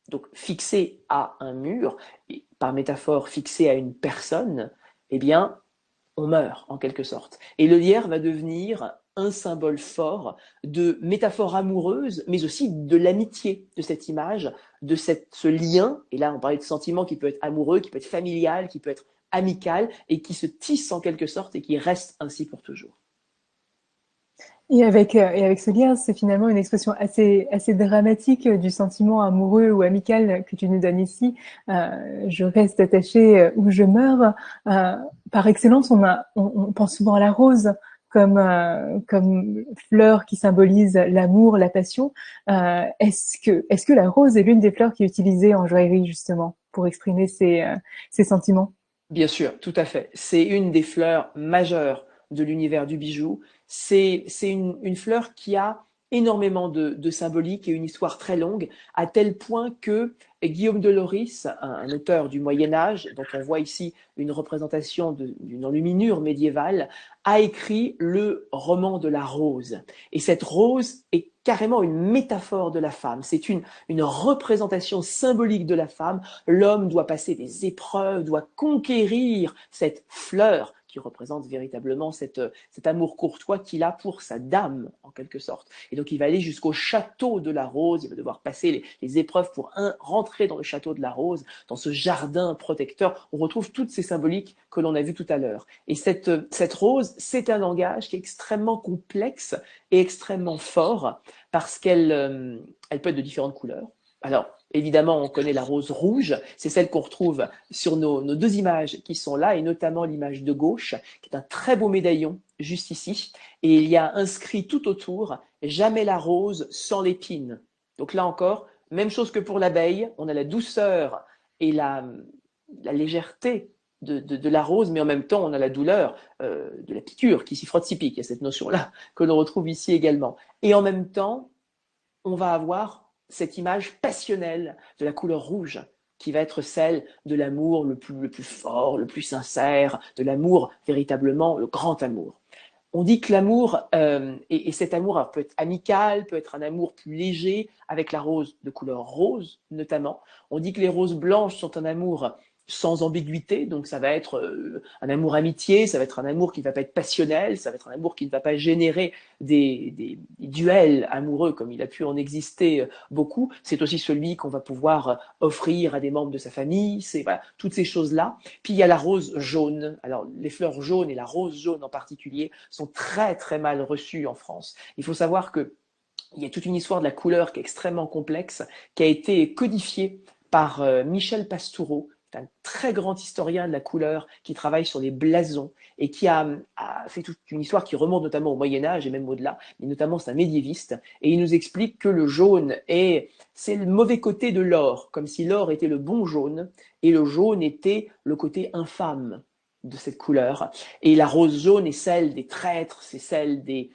donc fixé à un mur, et par métaphore fixé à une personne, eh bien on meurt en quelque sorte. Et le lierre va devenir un symbole fort de métaphore amoureuse, mais aussi de l'amitié de cette image, de ce lien. Et là, on parlait de sentiment qui peut être amoureux, qui peut être familial, qui peut être amical, et qui se tisse en quelque sorte et qui reste ainsi pour toujours. Et avec ce lien, c'est finalement une expression assez dramatique du sentiment amoureux ou amical que tu nous donnes ici. Je reste attachée ou je meurs. Par excellence, on pense souvent à la rose comme fleur qui symbolise l'amour, la passion. Est-ce que la rose est l'une des fleurs qui est utilisée en joaillerie justement pour exprimer ces sentiments? Bien sûr, tout à fait. C'est une des fleurs majeures de l'univers du bijou. C'est une fleur qui a énormément de symbolique et une histoire très longue, à tel point que Guillaume de Loris, un auteur du Moyen Âge, dont on voit ici une représentation d'une enluminure médiévale, a écrit le roman de la rose. Et cette rose est carrément une métaphore de la femme. C'est une représentation symbolique de la femme. L'homme doit passer des épreuves, doit conquérir cette fleur qui représente véritablement cet amour courtois qu'il a pour sa dame, en quelque sorte. Et donc il va aller jusqu'au château de la Rose, il va devoir passer les épreuves pour rentrer dans le château de la Rose, dans ce jardin protecteur. On retrouve toutes ces symboliques que l'on a vues tout à l'heure. Et cette rose, c'est un langage qui est extrêmement complexe et extrêmement fort, parce elle peut être de différentes couleurs. Alors, évidemment, on connaît la rose rouge, c'est celle qu'on retrouve sur nos deux images qui sont là, et notamment l'image de gauche, qui est un très beau médaillon, juste ici, et il y a inscrit tout autour « Jamais la rose sans l'épine ». Donc là encore, même chose que pour l'abeille, on a la douceur et la légèreté de la rose, mais en même temps, on a la douleur de la piqûre qui s'y frotte si pique. Il y a cette notion-là que l'on retrouve ici également. Et en même temps, on va avoir cette image passionnelle de la couleur rouge, qui va être celle de l'amour le plus fort, le plus sincère, de l'amour véritablement, le grand amour. On dit que l'amour, et cet amour peut être amical, peut être un amour plus léger, avec la rose de couleur rose notamment. On dit que les roses blanches sont un amour sans ambiguïté, donc ça va être un amour amitié, ça va être un amour qui ne va pas être passionnel, ça va être un amour qui ne va pas générer des duels amoureux comme il a pu en exister beaucoup. C'est aussi celui qu'on va pouvoir offrir à des membres de sa famille, c'est voilà, toutes ces choses-là. Puis il y a la rose jaune. Alors les fleurs jaunes et la rose jaune en particulier sont très très mal reçues en France. Il faut savoir que il y a toute une histoire de la couleur qui est extrêmement complexe, qui a été codifiée par Michel Pastoureau, un très grand historien de la couleur qui travaille sur les blasons et qui a fait toute une histoire qui remonte notamment au Moyen-Âge et même au-delà, mais notamment c'est un médiéviste, et il nous explique que le jaune c'est le mauvais côté de l'or, comme si l'or était le bon jaune et le jaune était le côté infâme de cette couleur. Et la rose jaune est celle des traîtres, c'est celle des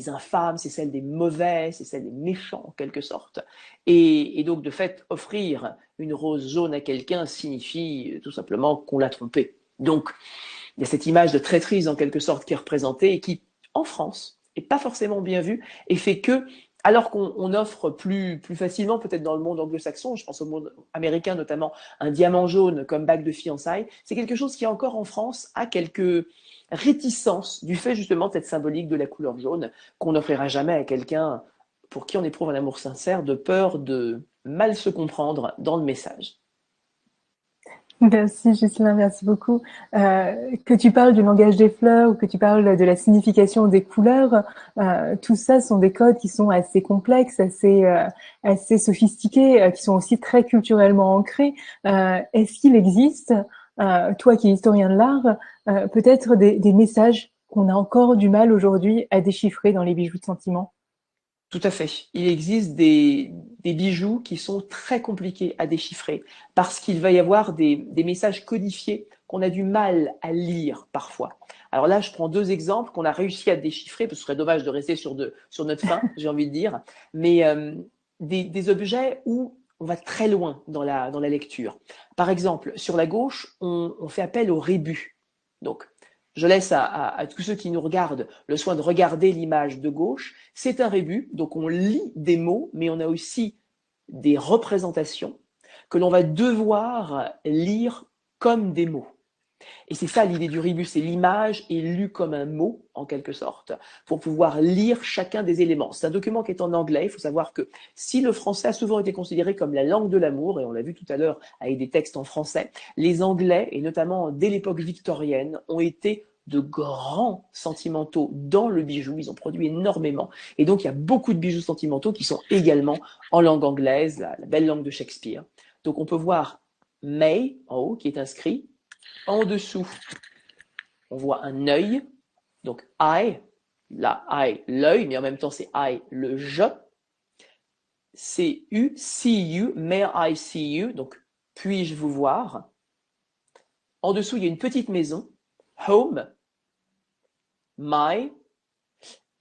infâmes, c'est celle des mauvais, c'est celle des méchants en quelque sorte. Et donc de fait, offrir une rose jaune à quelqu'un signifie tout simplement qu'on l'a trompé. Donc il y a cette image de traîtrise en quelque sorte qui est représentée et qui, en France, est pas forcément bien vue et fait que, alors qu'on offre plus facilement, peut-être dans le monde anglo-saxon, je pense au monde américain notamment, un diamant jaune comme bague de fiançailles, c'est quelque chose qui encore en France a quelques réticences du fait justement de cette symbolique de la couleur jaune qu'on n'offrira jamais à quelqu'un pour qui on éprouve un amour sincère, de peur de mal se comprendre dans le message. Merci Ghislain, merci beaucoup. Que tu parles du langage des fleurs ou que tu parles de la signification des couleurs, tout ça sont des codes qui sont assez complexes, assez sophistiqués, qui sont aussi très culturellement ancrés. Est-ce qu'il existe, toi qui es historien de l'art, peut-être des messages qu'on a encore du mal aujourd'hui à déchiffrer dans les bijoux de sentiment? Tout à fait. Il existe des bijoux qui sont très compliqués à déchiffrer parce qu'il va y avoir des messages codifiés qu'on a du mal à lire parfois. Alors là, je prends deux exemples qu'on a réussi à déchiffrer, parce que ce serait dommage de rester sur notre faim, j'ai envie de dire, mais des objets où on va très loin dans la lecture. Par exemple, sur la gauche, on fait appel au rébus. Donc, je laisse à tous ceux qui nous regardent le soin de regarder l'image de gauche. C'est un rébus, donc on lit des mots, mais on a aussi des représentations que l'on va devoir lire comme des mots. Et c'est ça l'idée du rébus, c'est l'image est lue comme un mot, en quelque sorte, pour pouvoir lire chacun des éléments. C'est un document qui est en anglais. Il faut savoir que si le français a souvent été considéré comme la langue de l'amour, et on l'a vu tout à l'heure avec des textes en français, les Anglais, et notamment dès l'époque victorienne, ont été de grands sentimentaux dans le bijou. Ils ont produit énormément. Et donc, il y a beaucoup de bijoux sentimentaux qui sont également en langue anglaise, la belle langue de Shakespeare. Donc, on peut voir May en haut qui est inscrit. En dessous, on voit un œil, donc I, la I, l'œil, mais en même temps c'est I, le je. C'est U, see you, may I see you, donc puis-je vous voir. En dessous, il y a une petite maison, home, my,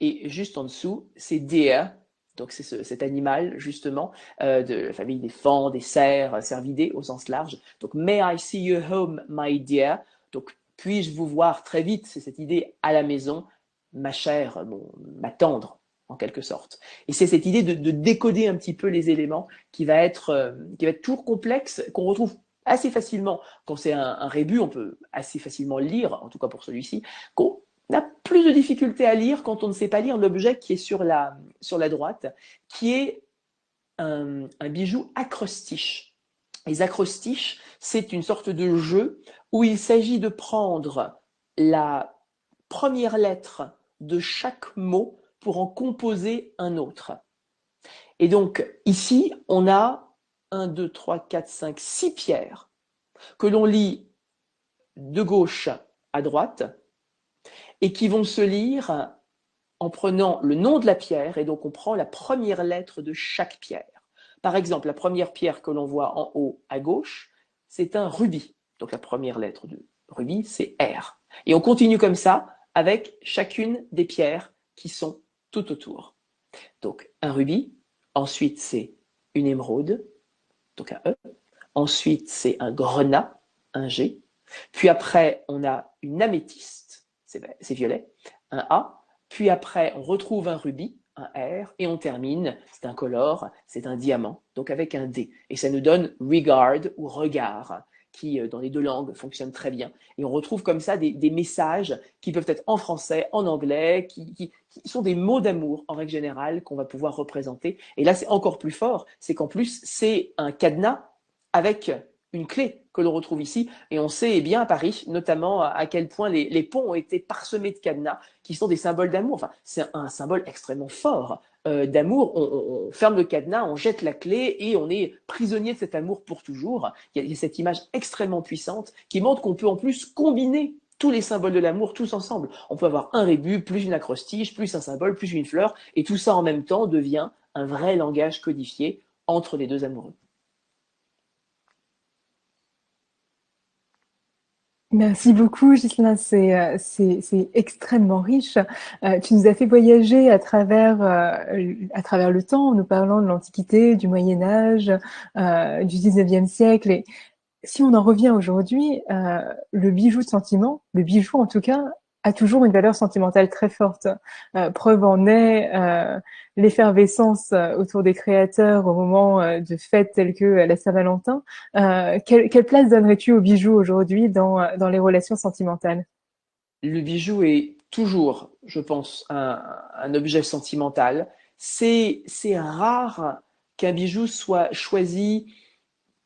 et juste en dessous, c'est deer, donc c'est cet animal justement de la famille des fans, des cerfs, cervidés au sens large. Donc may I see you home, my dear. Donc puis-je vous voir très vite, c'est cette idée à la maison, ma chère, ma tendre en quelque sorte. Et c'est cette idée de décoder un petit peu les éléments qui va être toujours complexe, qu'on retrouve assez facilement. Quand c'est un rébus, on peut assez facilement le lire, en tout cas pour celui-ci, qu'on a plus de difficulté à lire quand on ne sait pas lire l'objet qui est sur la droite, qui est un bijou acrostiche. Les acrostiches, c'est une sorte de jeu où il s'agit de prendre la première lettre de chaque mot pour en composer un autre. Et donc, ici, on a 1, 2, 3, 4, 5, 6 pierres que l'on lit de gauche à droite et qui vont se lire en prenant le nom de la pierre, et donc on prend la première lettre de chaque pierre. Par exemple, la première pierre que l'on voit en haut à gauche, c'est un rubis. Donc la première lettre de rubis, c'est R. Et on continue comme ça avec chacune des pierres qui sont tout autour. Donc, un rubis, ensuite c'est une émeraude, donc un E, ensuite c'est un grenat, un G, puis après on a une améthyste, c'est violet, un A, puis après on retrouve un rubis, un R, et on termine, c'est un colore, c'est un diamant, donc avec un D. Et ça nous donne regard ou regard, qui dans les deux langues fonctionne très bien. Et on retrouve comme ça des messages qui peuvent être en français, en anglais, qui sont des mots d'amour en règle générale qu'on va pouvoir représenter. Et là, c'est encore plus fort, c'est qu'en plus, c'est un cadenas avec une clé que l'on retrouve ici. Et on sait eh bien à Paris, notamment, à quel point les ponts ont été parsemés de cadenas qui sont des symboles d'amour. Enfin, c'est un symbole extrêmement fort d'amour. On ferme le cadenas, on jette la clé et on est prisonnier de cet amour pour toujours. Il y a cette image extrêmement puissante qui montre qu'on peut en plus combiner tous les symboles de l'amour tous ensemble. On peut avoir un rébus, plus une acrostiche, plus un symbole, plus une fleur, et tout ça en même temps devient un vrai langage codifié entre les deux amoureux. Merci beaucoup, Ghislain. C'est extrêmement riche. Tu nous as fait voyager à travers le temps en nous parlant de l'Antiquité, du Moyen Âge, du 19e siècle. Et si on en revient aujourd'hui, le bijou de sentiment, le bijou en tout cas, a toujours une valeur sentimentale très forte. Preuve en est l'effervescence autour des créateurs au moment de fêtes telles que la Saint-Valentin. Quelle place donnerais-tu au bijou aujourd'hui dans les relations sentimentales? Le bijou est toujours, je pense, un objet sentimental. C'est rare qu'un bijou soit choisi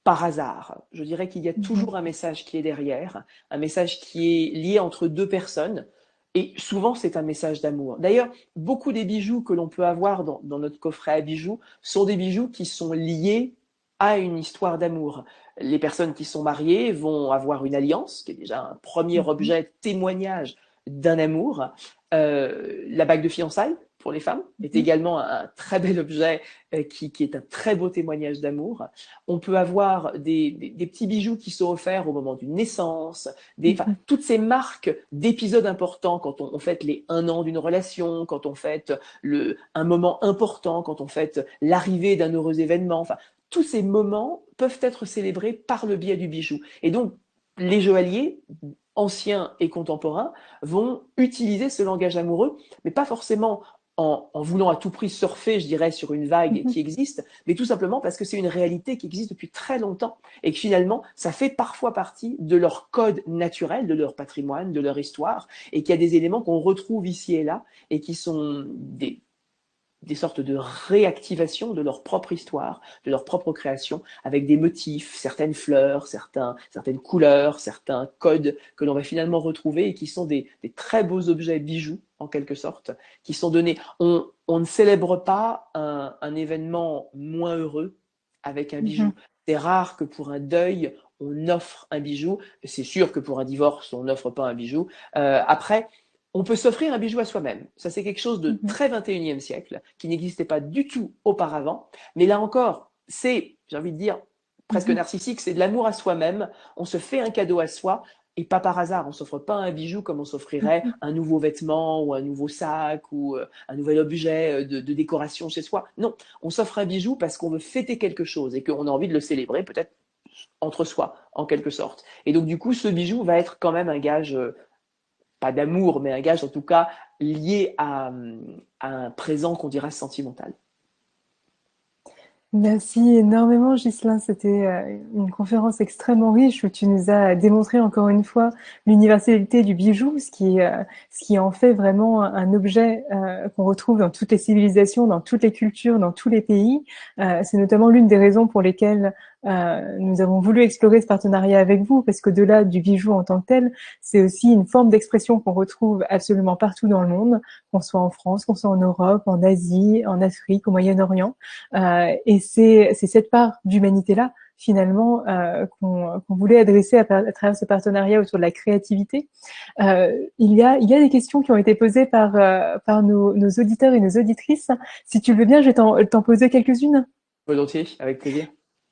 par hasard. Je dirais qu'il y a Mhm. toujours un message qui est derrière, un message qui est lié entre deux personnes. Et souvent, c'est un message d'amour. D'ailleurs, beaucoup des bijoux que l'on peut avoir dans notre coffret à bijoux sont des bijoux qui sont liés à une histoire d'amour. Les personnes qui sont mariées vont avoir une alliance, qui est déjà un premier Mhm. objet témoignage d'un amour. La bague de fiançailles, pour les femmes, est Mhm. également un très bel objet qui est un très beau témoignage d'amour. On peut avoir des petits bijoux qui sont offerts au moment d'une naissance, Mhm. toutes ces marques d'épisodes importants quand on fête les 1 an d'une relation, quand on fête un moment important, quand on fête l'arrivée d'un heureux événement. Enfin, tous ces moments peuvent être célébrés par le biais du bijou. Et donc, les joailliers, anciens et contemporains, vont utiliser ce langage amoureux, mais pas forcément en voulant à tout prix surfer, je dirais, sur une vague Mhm. qui existe, mais tout simplement parce que c'est une réalité qui existe depuis très longtemps et que finalement, ça fait parfois partie de leur code naturel, de leur patrimoine, de leur histoire, et qu'il y a des éléments qu'on retrouve ici et là et qui sont des sortes de réactivation de leur propre histoire, de leur propre création, avec des motifs, certaines fleurs, certaines couleurs, certains codes que l'on va finalement retrouver et qui sont des très beaux objets bijoux, en quelque sorte, qui sont donnés. On ne célèbre pas un événement moins heureux avec un bijou. Mhm. C'est rare que pour un deuil, on offre un bijou. C'est sûr que pour un divorce, on n'offre pas un bijou. Après, on peut s'offrir un bijou à soi-même. Ça, c'est quelque chose de Mhm. très 21e siècle, qui n'existait pas du tout auparavant. Mais là encore, c'est, j'ai envie de dire, presque Mhm. narcissique, c'est de l'amour à soi-même. On se fait un cadeau à soi, et pas par hasard. On s'offre pas un bijou comme on s'offrirait Mhm. un nouveau vêtement ou un nouveau sac ou un nouvel objet de décoration chez soi. Non, on s'offre un bijou parce qu'on veut fêter quelque chose et qu'on a envie de le célébrer peut-être entre soi, en quelque sorte. Et donc, du coup, ce bijou va être quand même un gage pas d'amour, mais un gage en tout cas lié à un présent qu'on dira sentimental. Merci énormément, Ghislain. C'était une conférence extrêmement riche où tu nous as démontré encore une fois l'universalité du bijou, ce qui en fait vraiment un objet qu'on retrouve dans toutes les civilisations, dans toutes les cultures, dans tous les pays. C'est notamment l'une des raisons pour lesquelles nous avons voulu explorer ce partenariat avec vous, parce qu'au-delà du bijou en tant que tel, c'est aussi une forme d'expression qu'on retrouve absolument partout dans le monde, qu'on soit en France, qu'on soit en Europe, en Asie, en Afrique, au Moyen-Orient. Et c'est cette part d'humanité-là, finalement, qu'on voulait adresser à travers ce partenariat autour de la créativité. Il y a des questions qui ont été posées par nos auditeurs et nos auditrices. Si tu le veux bien, je vais t'en poser quelques-unes. Volontiers, avec plaisir.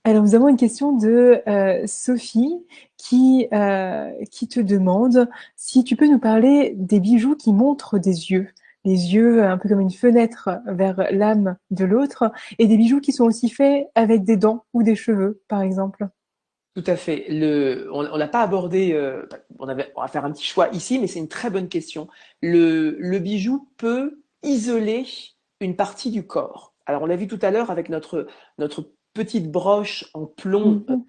Alors, nous avons une question de Sophie qui te demande si tu peux nous parler des bijoux qui montrent des yeux. Les yeux un peu comme une fenêtre vers l'âme de l'autre, et des bijoux qui sont aussi faits avec des dents ou des cheveux, par exemple. Tout à fait. On l'a pas abordé, on va faire un petit choix ici, mais c'est une très bonne question. Le bijou peut isoler une partie du corps. Alors, on l'a vu tout à l'heure avec notre petite broche en plomb Mhm.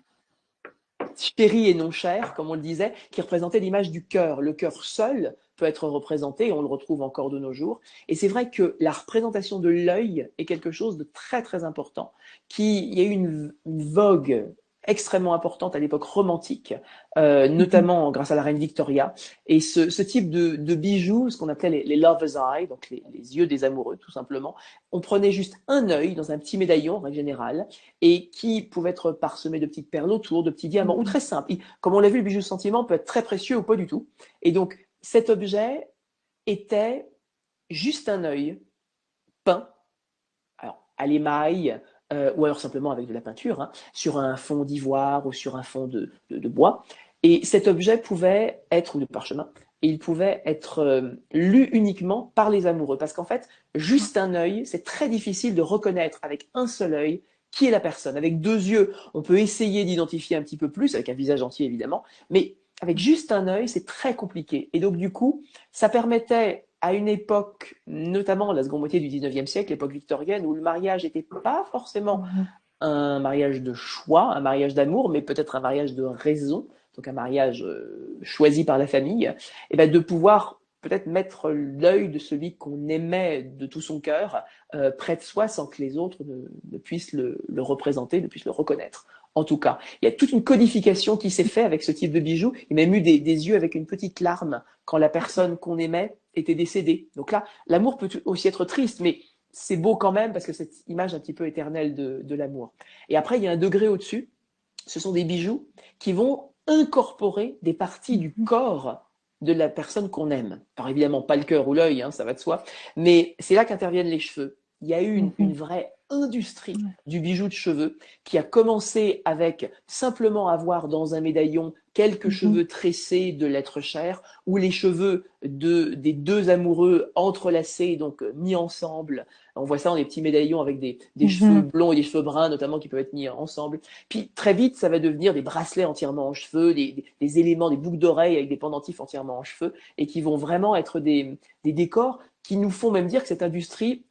chéri et non cher, comme on le disait, qui représentait l'image du cœur. Le cœur seul peut être représenté, et on le retrouve encore de nos jours. Et c'est vrai que la représentation de l'œil est quelque chose de très très important. Il y a eu une vogue extrêmement importante à l'époque romantique, Mhm. notamment grâce à la reine Victoria. Et ce type de bijoux, ce qu'on appelait les lover's eye, donc les yeux des amoureux tout simplement, on prenait juste un œil dans un petit médaillon en règle générale, et qui pouvait être parsemé de petites perles autour, de petits diamants, ou Mhm. très simple. Comme on l'a vu, le bijou de sentiment peut être très précieux ou pas du tout. Et donc, cet objet était juste un œil peint, alors à l'émail, ou alors simplement avec de la peinture, hein, sur un fond d'ivoire ou sur un fond de bois. Et cet objet pouvait être, ou de parchemin, et il pouvait être lu uniquement par les amoureux. Parce qu'en fait, juste un œil, c'est très difficile de reconnaître avec un seul œil qui est la personne. Avec deux yeux, on peut essayer d'identifier un petit peu plus, avec un visage entier évidemment, mais avec juste un œil, c'est très compliqué. Et donc du coup, ça permettait à une époque, notamment la seconde moitié du 19e siècle, l'époque victorienne, où le mariage n'était pas forcément Mhm. un mariage de choix, un mariage d'amour, mais peut-être un mariage de raison, donc un mariage choisi par la famille, et ben de pouvoir peut-être mettre l'œil de celui qu'on aimait de tout son cœur près de soi sans que les autres ne puissent le représenter, ne puissent le reconnaître. En tout cas, il y a toute une codification qui s'est faite avec ce type de bijoux. Il m'a même eu des yeux avec une petite larme quand la personne qu'on aimait était décédée. Donc là, l'amour peut aussi être triste, mais c'est beau quand même parce que cette image un petit peu éternelle de l'amour. Et après, il y a un degré au-dessus. Ce sont des bijoux qui vont incorporer des parties du Mhm. corps de la personne qu'on aime. Alors évidemment, pas le cœur ou l'œil, hein, ça va de soi, mais c'est là qu'interviennent les cheveux. Il y a eu une Mhm. vraie industrie Ouais. du bijou de cheveux qui a commencé avec simplement avoir dans un médaillon quelques Mhm. cheveux tressés de l'être cher, ou les cheveux des deux amoureux entrelacés, donc mis ensemble. On voit ça dans des petits médaillons avec des cheveux Mhm. blonds et des cheveux bruns notamment qui peuvent être mis ensemble. Puis très vite, ça va devenir des bracelets entièrement en cheveux, des éléments, des boucles d'oreilles avec des pendentifs entièrement en cheveux, et qui vont vraiment être des décors qui nous font même dire que cette industrie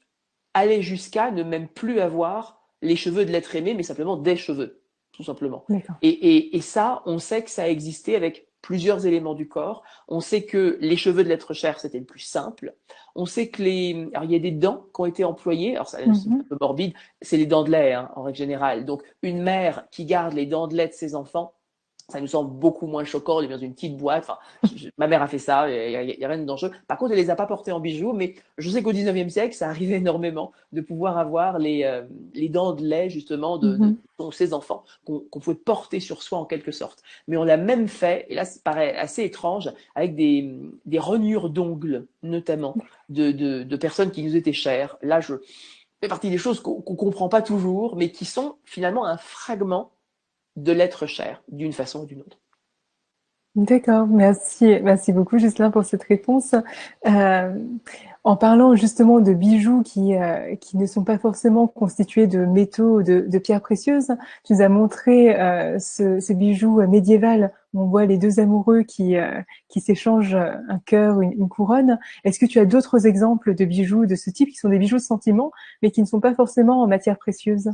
allait jusqu'à ne même plus avoir les cheveux de l'être aimé, mais simplement des cheveux, tout simplement. D'accord. Et ça, on sait que ça a existé avec plusieurs éléments du corps. On sait que les cheveux de l'être cher, c'était le plus simple. On sait que alors il y a des dents qui ont été employées. Alors ça, c'est un Mhm. peu morbide. C'est les dents de lait, hein, en règle générale. Donc, une mère qui garde les dents de lait de ses enfants, ça nous semble beaucoup moins choquant, les dans une petite boîte. Enfin, ma mère a fait ça, il n'y a rien de dangereux. Par contre, elle les a pas portés en bijoux, mais je sais qu'au 19e siècle, ça arrivait énormément de pouvoir avoir les dents de lait, justement, de Mhm. ses enfants, qu'on pouvait porter sur soi en quelque sorte. Mais on l'a même fait, et là, ça paraît assez étrange, avec des rognures d'ongles, notamment, de personnes qui nous étaient chères. Là, je fais partie des choses qu'on ne comprend pas toujours, mais qui sont finalement un fragment de l'être cher, d'une façon ou d'une autre. D'accord, merci, merci beaucoup Ghislain pour cette réponse. Euh, En parlant justement de bijoux qui ne sont pas forcément constitués de métaux ou de pierres précieuses, tu nous as montré ce bijou médiéval où on voit les deux amoureux qui s'échangent un cœur, une couronne. Est-ce que tu as d'autres exemples de bijoux de ce type qui sont des bijoux de sentiment, mais qui ne sont pas forcément en matière précieuse?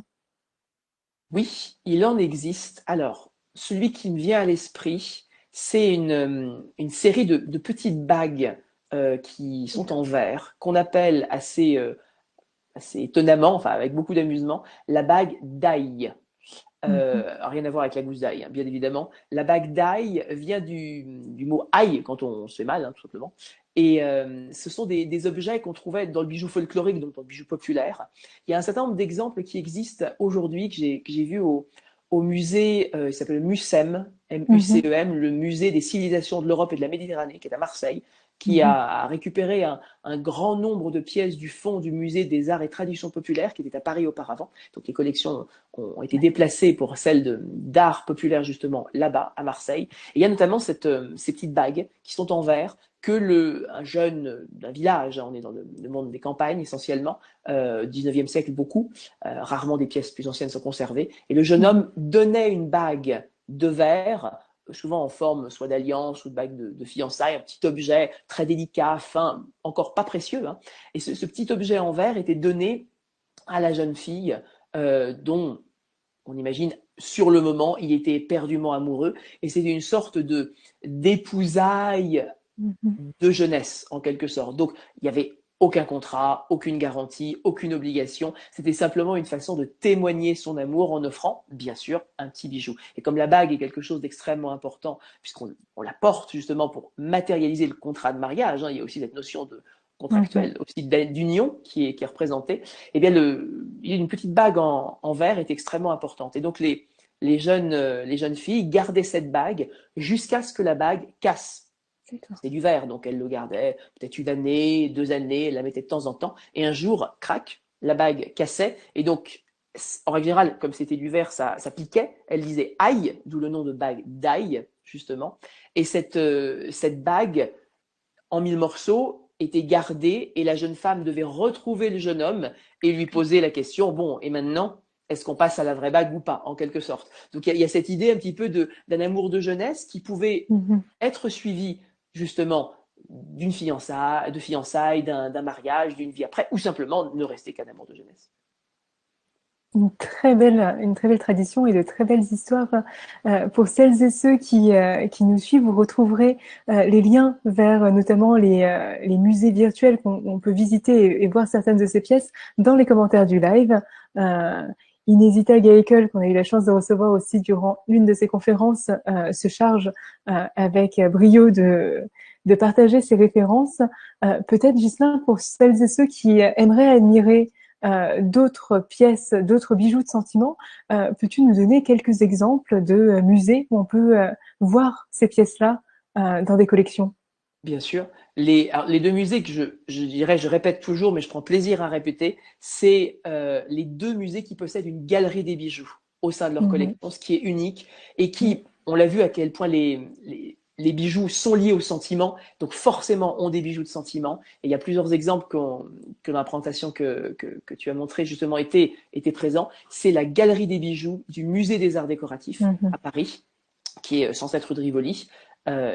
Oui, il en existe. Alors, celui qui me vient à l'esprit, c'est une série de petites bagues qui sont en verre, qu'on appelle assez étonnamment, enfin avec beaucoup d'amusement, la bague d'ail. Mhm. Rien à voir avec la gousse d'ail, hein, bien évidemment. La bague d'ail vient du mot ail quand on se fait mal, hein, tout simplement. Et ce sont des objets qu'on trouvait dans le bijou folklorique, donc dans le bijou populaire. Il y a un certain nombre d'exemples qui existent aujourd'hui, que j'ai vu au musée, il s'appelle le MUCEM, Mhm. M-U-C-E-M, le musée des civilisations de l'Europe et de la Méditerranée, qui est à Marseille, qui Mhm. a récupéré un grand nombre de pièces du fond du musée des arts et traditions populaires qui était à Paris auparavant. Donc les collections ont été déplacées pour celles d'art populaire justement là-bas, à Marseille. Et il y a notamment ces petites bagues qui sont en verre que un jeune d'un village, on est dans le monde des campagnes essentiellement, 19e siècle beaucoup, rarement des pièces plus anciennes sont conservées, et le jeune Mhm. homme donnait une bague de verre, souvent en forme soit d'alliance ou de bague de fiançailles, un petit objet très délicat, fin, encore pas précieux, hein. Et ce petit objet en verre était donné à la jeune fille dont on imagine, sur le moment, il était éperdument amoureux, et c'était une sorte de d'épousaille Mhm. de jeunesse, en quelque sorte. Donc, il n'y avait aucun contrat, aucune garantie, aucune obligation. C'était simplement une façon de témoigner son amour en offrant, bien sûr, un petit bijou. Et comme la bague est quelque chose d'extrêmement important, puisqu'on la porte justement pour matérialiser le contrat de mariage, hein, il y a aussi cette notion de Mhm. contractuelle, aussi d'union qui est représentée, eh bien, une petite bague en verre est extrêmement importante. Et donc, les jeunes filles gardaient cette bague jusqu'à ce que la bague casse. D'accord. C'était du verre, donc elle le gardait peut-être une année, 2 années, elle la mettait de temps en temps. Et un jour, crac, la bague cassait. Et donc, en règle générale, comme c'était du verre, ça piquait. Elle disait aïe, d'où le nom de bague d'aïe, justement. Et cette bague, en 1000 morceaux, était gardée et la jeune femme devait retrouver le jeune homme et lui poser la question, bon, et maintenant, est-ce qu'on passe à la vraie bague ou pas, en quelque sorte. Donc il y a cette idée un petit peu d'un amour de jeunesse qui pouvait Mhm. être suivi justement de fiançailles, d'un mariage, d'une vie après, ou simplement ne rester qu'un amour de jeunesse. Une très belle tradition et de très belles histoires. Pour celles et ceux qui nous suivent, vous retrouverez les liens vers notamment les musées virtuels qu'on peut visiter et voir certaines de ces pièces dans les commentaires du live. Euh, Inesita Gaekel, qu'on a eu la chance de recevoir aussi durant l'une de ses conférences, se charge avec brio de partager ces références. Peut-être, Ghislain, pour celles et ceux qui aimeraient admirer d'autres pièces, d'autres bijoux de sentiment. Peux-tu nous donner quelques exemples de musées où on peut voir ces pièces-là dans des collections? Bien sûr. Alors, les deux musées que je dirais, je répète toujours, mais je prends plaisir à répéter, c'est les deux musées qui possèdent une galerie des bijoux au sein de leur Mhm. collection, ce qui est unique et Oui. qui, on l'a vu à quel point les bijoux sont liés au sentiment, donc forcément ont des bijoux de sentiment. Et il y a plusieurs exemples que dans la présentation que tu as montré justement étaient présents. C'est la galerie des bijoux du Musée des Arts Décoratifs Mhm. à Paris, qui est censé être rue de Rivoli,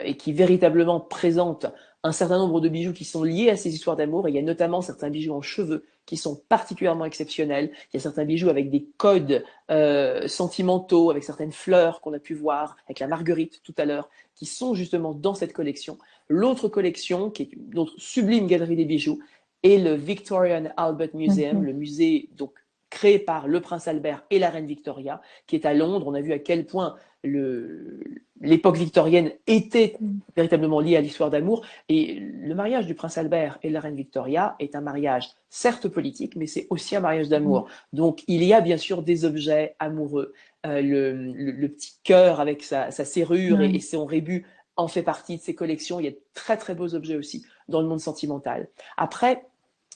et qui véritablement présente un certain nombre de bijoux qui sont liés à ces histoires d'amour. Et il y a notamment certains bijoux en cheveux qui sont particulièrement exceptionnels. Il y a certains bijoux avec des codes sentimentaux, avec certaines fleurs qu'on a pu voir, avec la marguerite tout à l'heure, qui sont justement dans cette collection. L'autre collection, qui est une autre sublime galerie des bijoux, est le Victorian Albert Museum, Mhm. le musée donc créé par le prince Albert et la reine Victoria, qui est à Londres. On a vu à quel point l'époque victorienne était véritablement liée à l'histoire d'amour. Et le mariage du prince Albert et de la reine Victoria est un mariage certes politique, mais c'est aussi un mariage Mhm. d'amour. Donc il y a bien sûr des objets amoureux. Le petit cœur avec sa serrure et Oui. son rébus en fait partie de ces collections. Il y a de très très beaux objets aussi dans le monde sentimental. Après,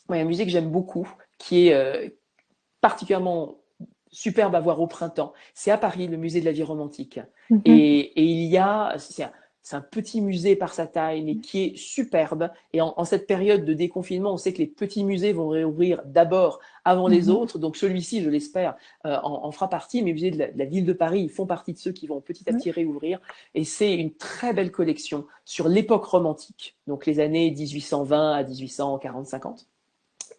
moi, il y a un musée que j'aime beaucoup, qui est particulièrement superbe à voir au printemps. C'est à Paris, le musée de la vie romantique. Mhm. Et il y a, c'est un petit musée par sa taille, mais qui est superbe. Et en cette période de déconfinement, on sait que les petits musées vont réouvrir d'abord avant les Mhm. autres. Donc celui-ci, je l'espère, en fera partie. Mais les musées de la ville de Paris, ils font partie de ceux qui vont petit à Oui. petit réouvrir. Et c'est une très belle collection sur l'époque romantique, donc les années 1820 à 1840-50.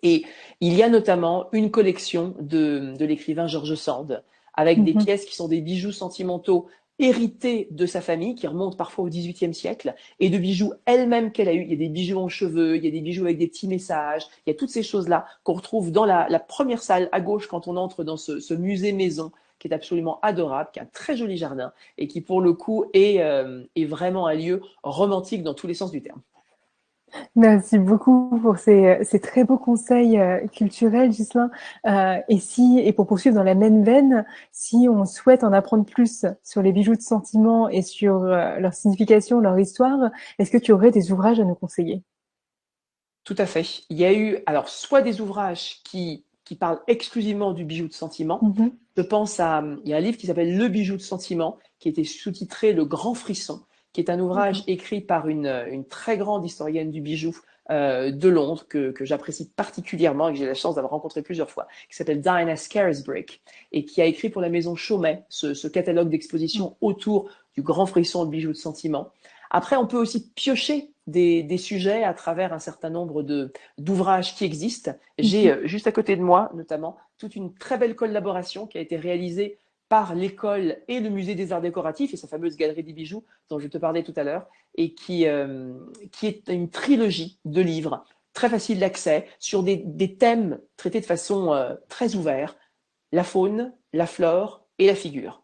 Et il y a notamment une collection de l'écrivain George Sand, avec des Mhm. pièces qui sont des bijoux sentimentaux hérités de sa famille, qui remontent parfois au XVIIIe siècle, et de bijoux elle-même qu'elle a eu. Il y a des bijoux en cheveux, il y a des bijoux avec des petits messages, il y a toutes ces choses-là qu'on retrouve dans la première salle à gauche quand on entre dans ce musée maison, qui est absolument adorable, qui a un très joli jardin, et qui pour le coup est vraiment un lieu romantique dans tous les sens du terme. Merci beaucoup pour ces très beaux conseils culturels, Ghislain. Et pour poursuivre dans la même veine, si on souhaite en apprendre plus sur les bijoux de sentiment et sur leur signification, leur histoire, est-ce que tu aurais des ouvrages à nous conseiller? Tout à fait. Il y a eu, alors, soit des ouvrages qui parlent exclusivement du bijou de sentiment. Mhm. Je pense il y a un livre qui s'appelle Le bijou de sentiment, qui était sous-titré Le Grand Frisson, qui est un ouvrage D'accord. écrit par une très grande historienne du bijou de Londres, que j'apprécie particulièrement et que j'ai la chance d'avoir rencontré plusieurs fois, qui s'appelle Diana Scarisbrick, et qui a écrit pour la maison Chaumet ce catalogue d'exposition autour du Grand Frisson de bijoux de sentiment. Après, on peut aussi piocher des sujets à travers un certain nombre d'ouvrages qui existent. J'ai Mhm. juste à côté de moi, notamment, toute une très belle collaboration qui a été réalisée par l'école et le musée des arts décoratifs et sa fameuse galerie des bijoux dont je te parlais tout à l'heure, et qui est une trilogie de livres très faciles d'accès sur des thèmes traités de façon très ouverte: la faune, la flore et la figure.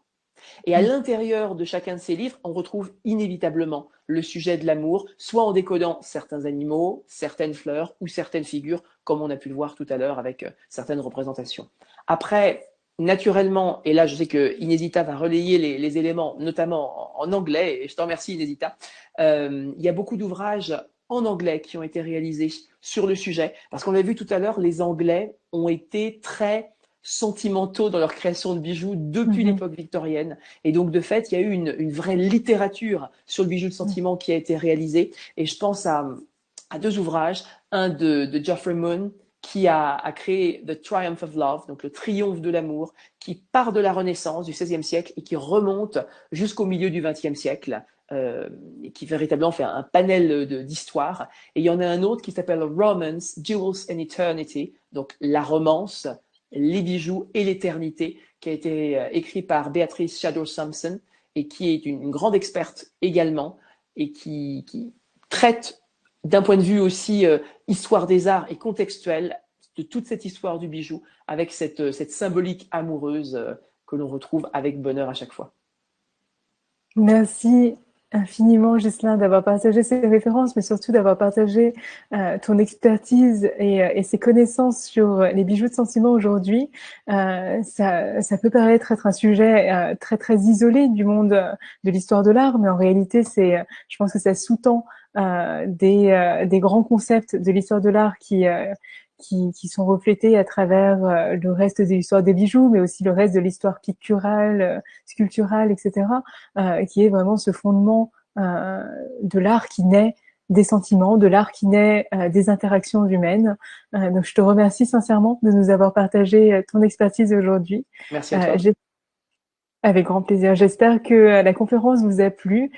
Et à l'intérieur de chacun de ces livres, on retrouve inévitablement le sujet de l'amour, soit en décodant certains animaux, certaines fleurs ou certaines figures, comme on a pu le voir tout à l'heure avec certaines représentations. Après, naturellement, et là je sais que Inesita va relayer les éléments, notamment en anglais, et je t'en remercie Inesita, il y a beaucoup d'ouvrages en anglais qui ont été réalisés sur le sujet, parce qu'on l'a vu tout à l'heure, les Anglais ont été très sentimentaux dans leur création de bijoux depuis Mhm. l'époque victorienne. Et donc, de fait, il y a eu une vraie littérature sur le bijou de sentiment qui a été réalisée. Et je pense à deux ouvrages, un de Geoffrey Moon, qui a créé The Triumph of Love, donc le triomphe de l'amour, qui part de la Renaissance du XVIe siècle et qui remonte jusqu'au milieu du XXe siècle, et qui véritablement fait un panel d'histoires. Et il y en a un autre qui s'appelle Romance, Jewels and Eternity, donc la romance, les bijoux et l'éternité, qui a été écrit par Beatrice Shadow Sampson et qui est une grande experte également et qui traite d'un point de vue aussi histoire des arts et contextuel de toute cette histoire du bijou avec cette symbolique amoureuse que l'on retrouve avec bonheur à chaque fois. Merci infiniment, Ghislain, d'avoir partagé ces références, mais surtout d'avoir partagé ton expertise et ces connaissances sur les bijoux de sentiment aujourd'hui. Ça peut paraître être un sujet très très isolé du monde de l'histoire de l'art, mais en réalité, je pense que ça sous-tend des grands concepts de l'histoire de l'art qui sont reflétés à travers le reste de l'histoire des bijoux, mais aussi le reste de l'histoire picturale, sculpturale, etc., qui est vraiment ce fondement de l'art qui naît des sentiments, de l'art qui naît des interactions humaines. Donc, je te remercie sincèrement de nous avoir partagé ton expertise aujourd'hui. Merci à Euh, toi. avec grand plaisir. J'espère que la conférence vous a plu.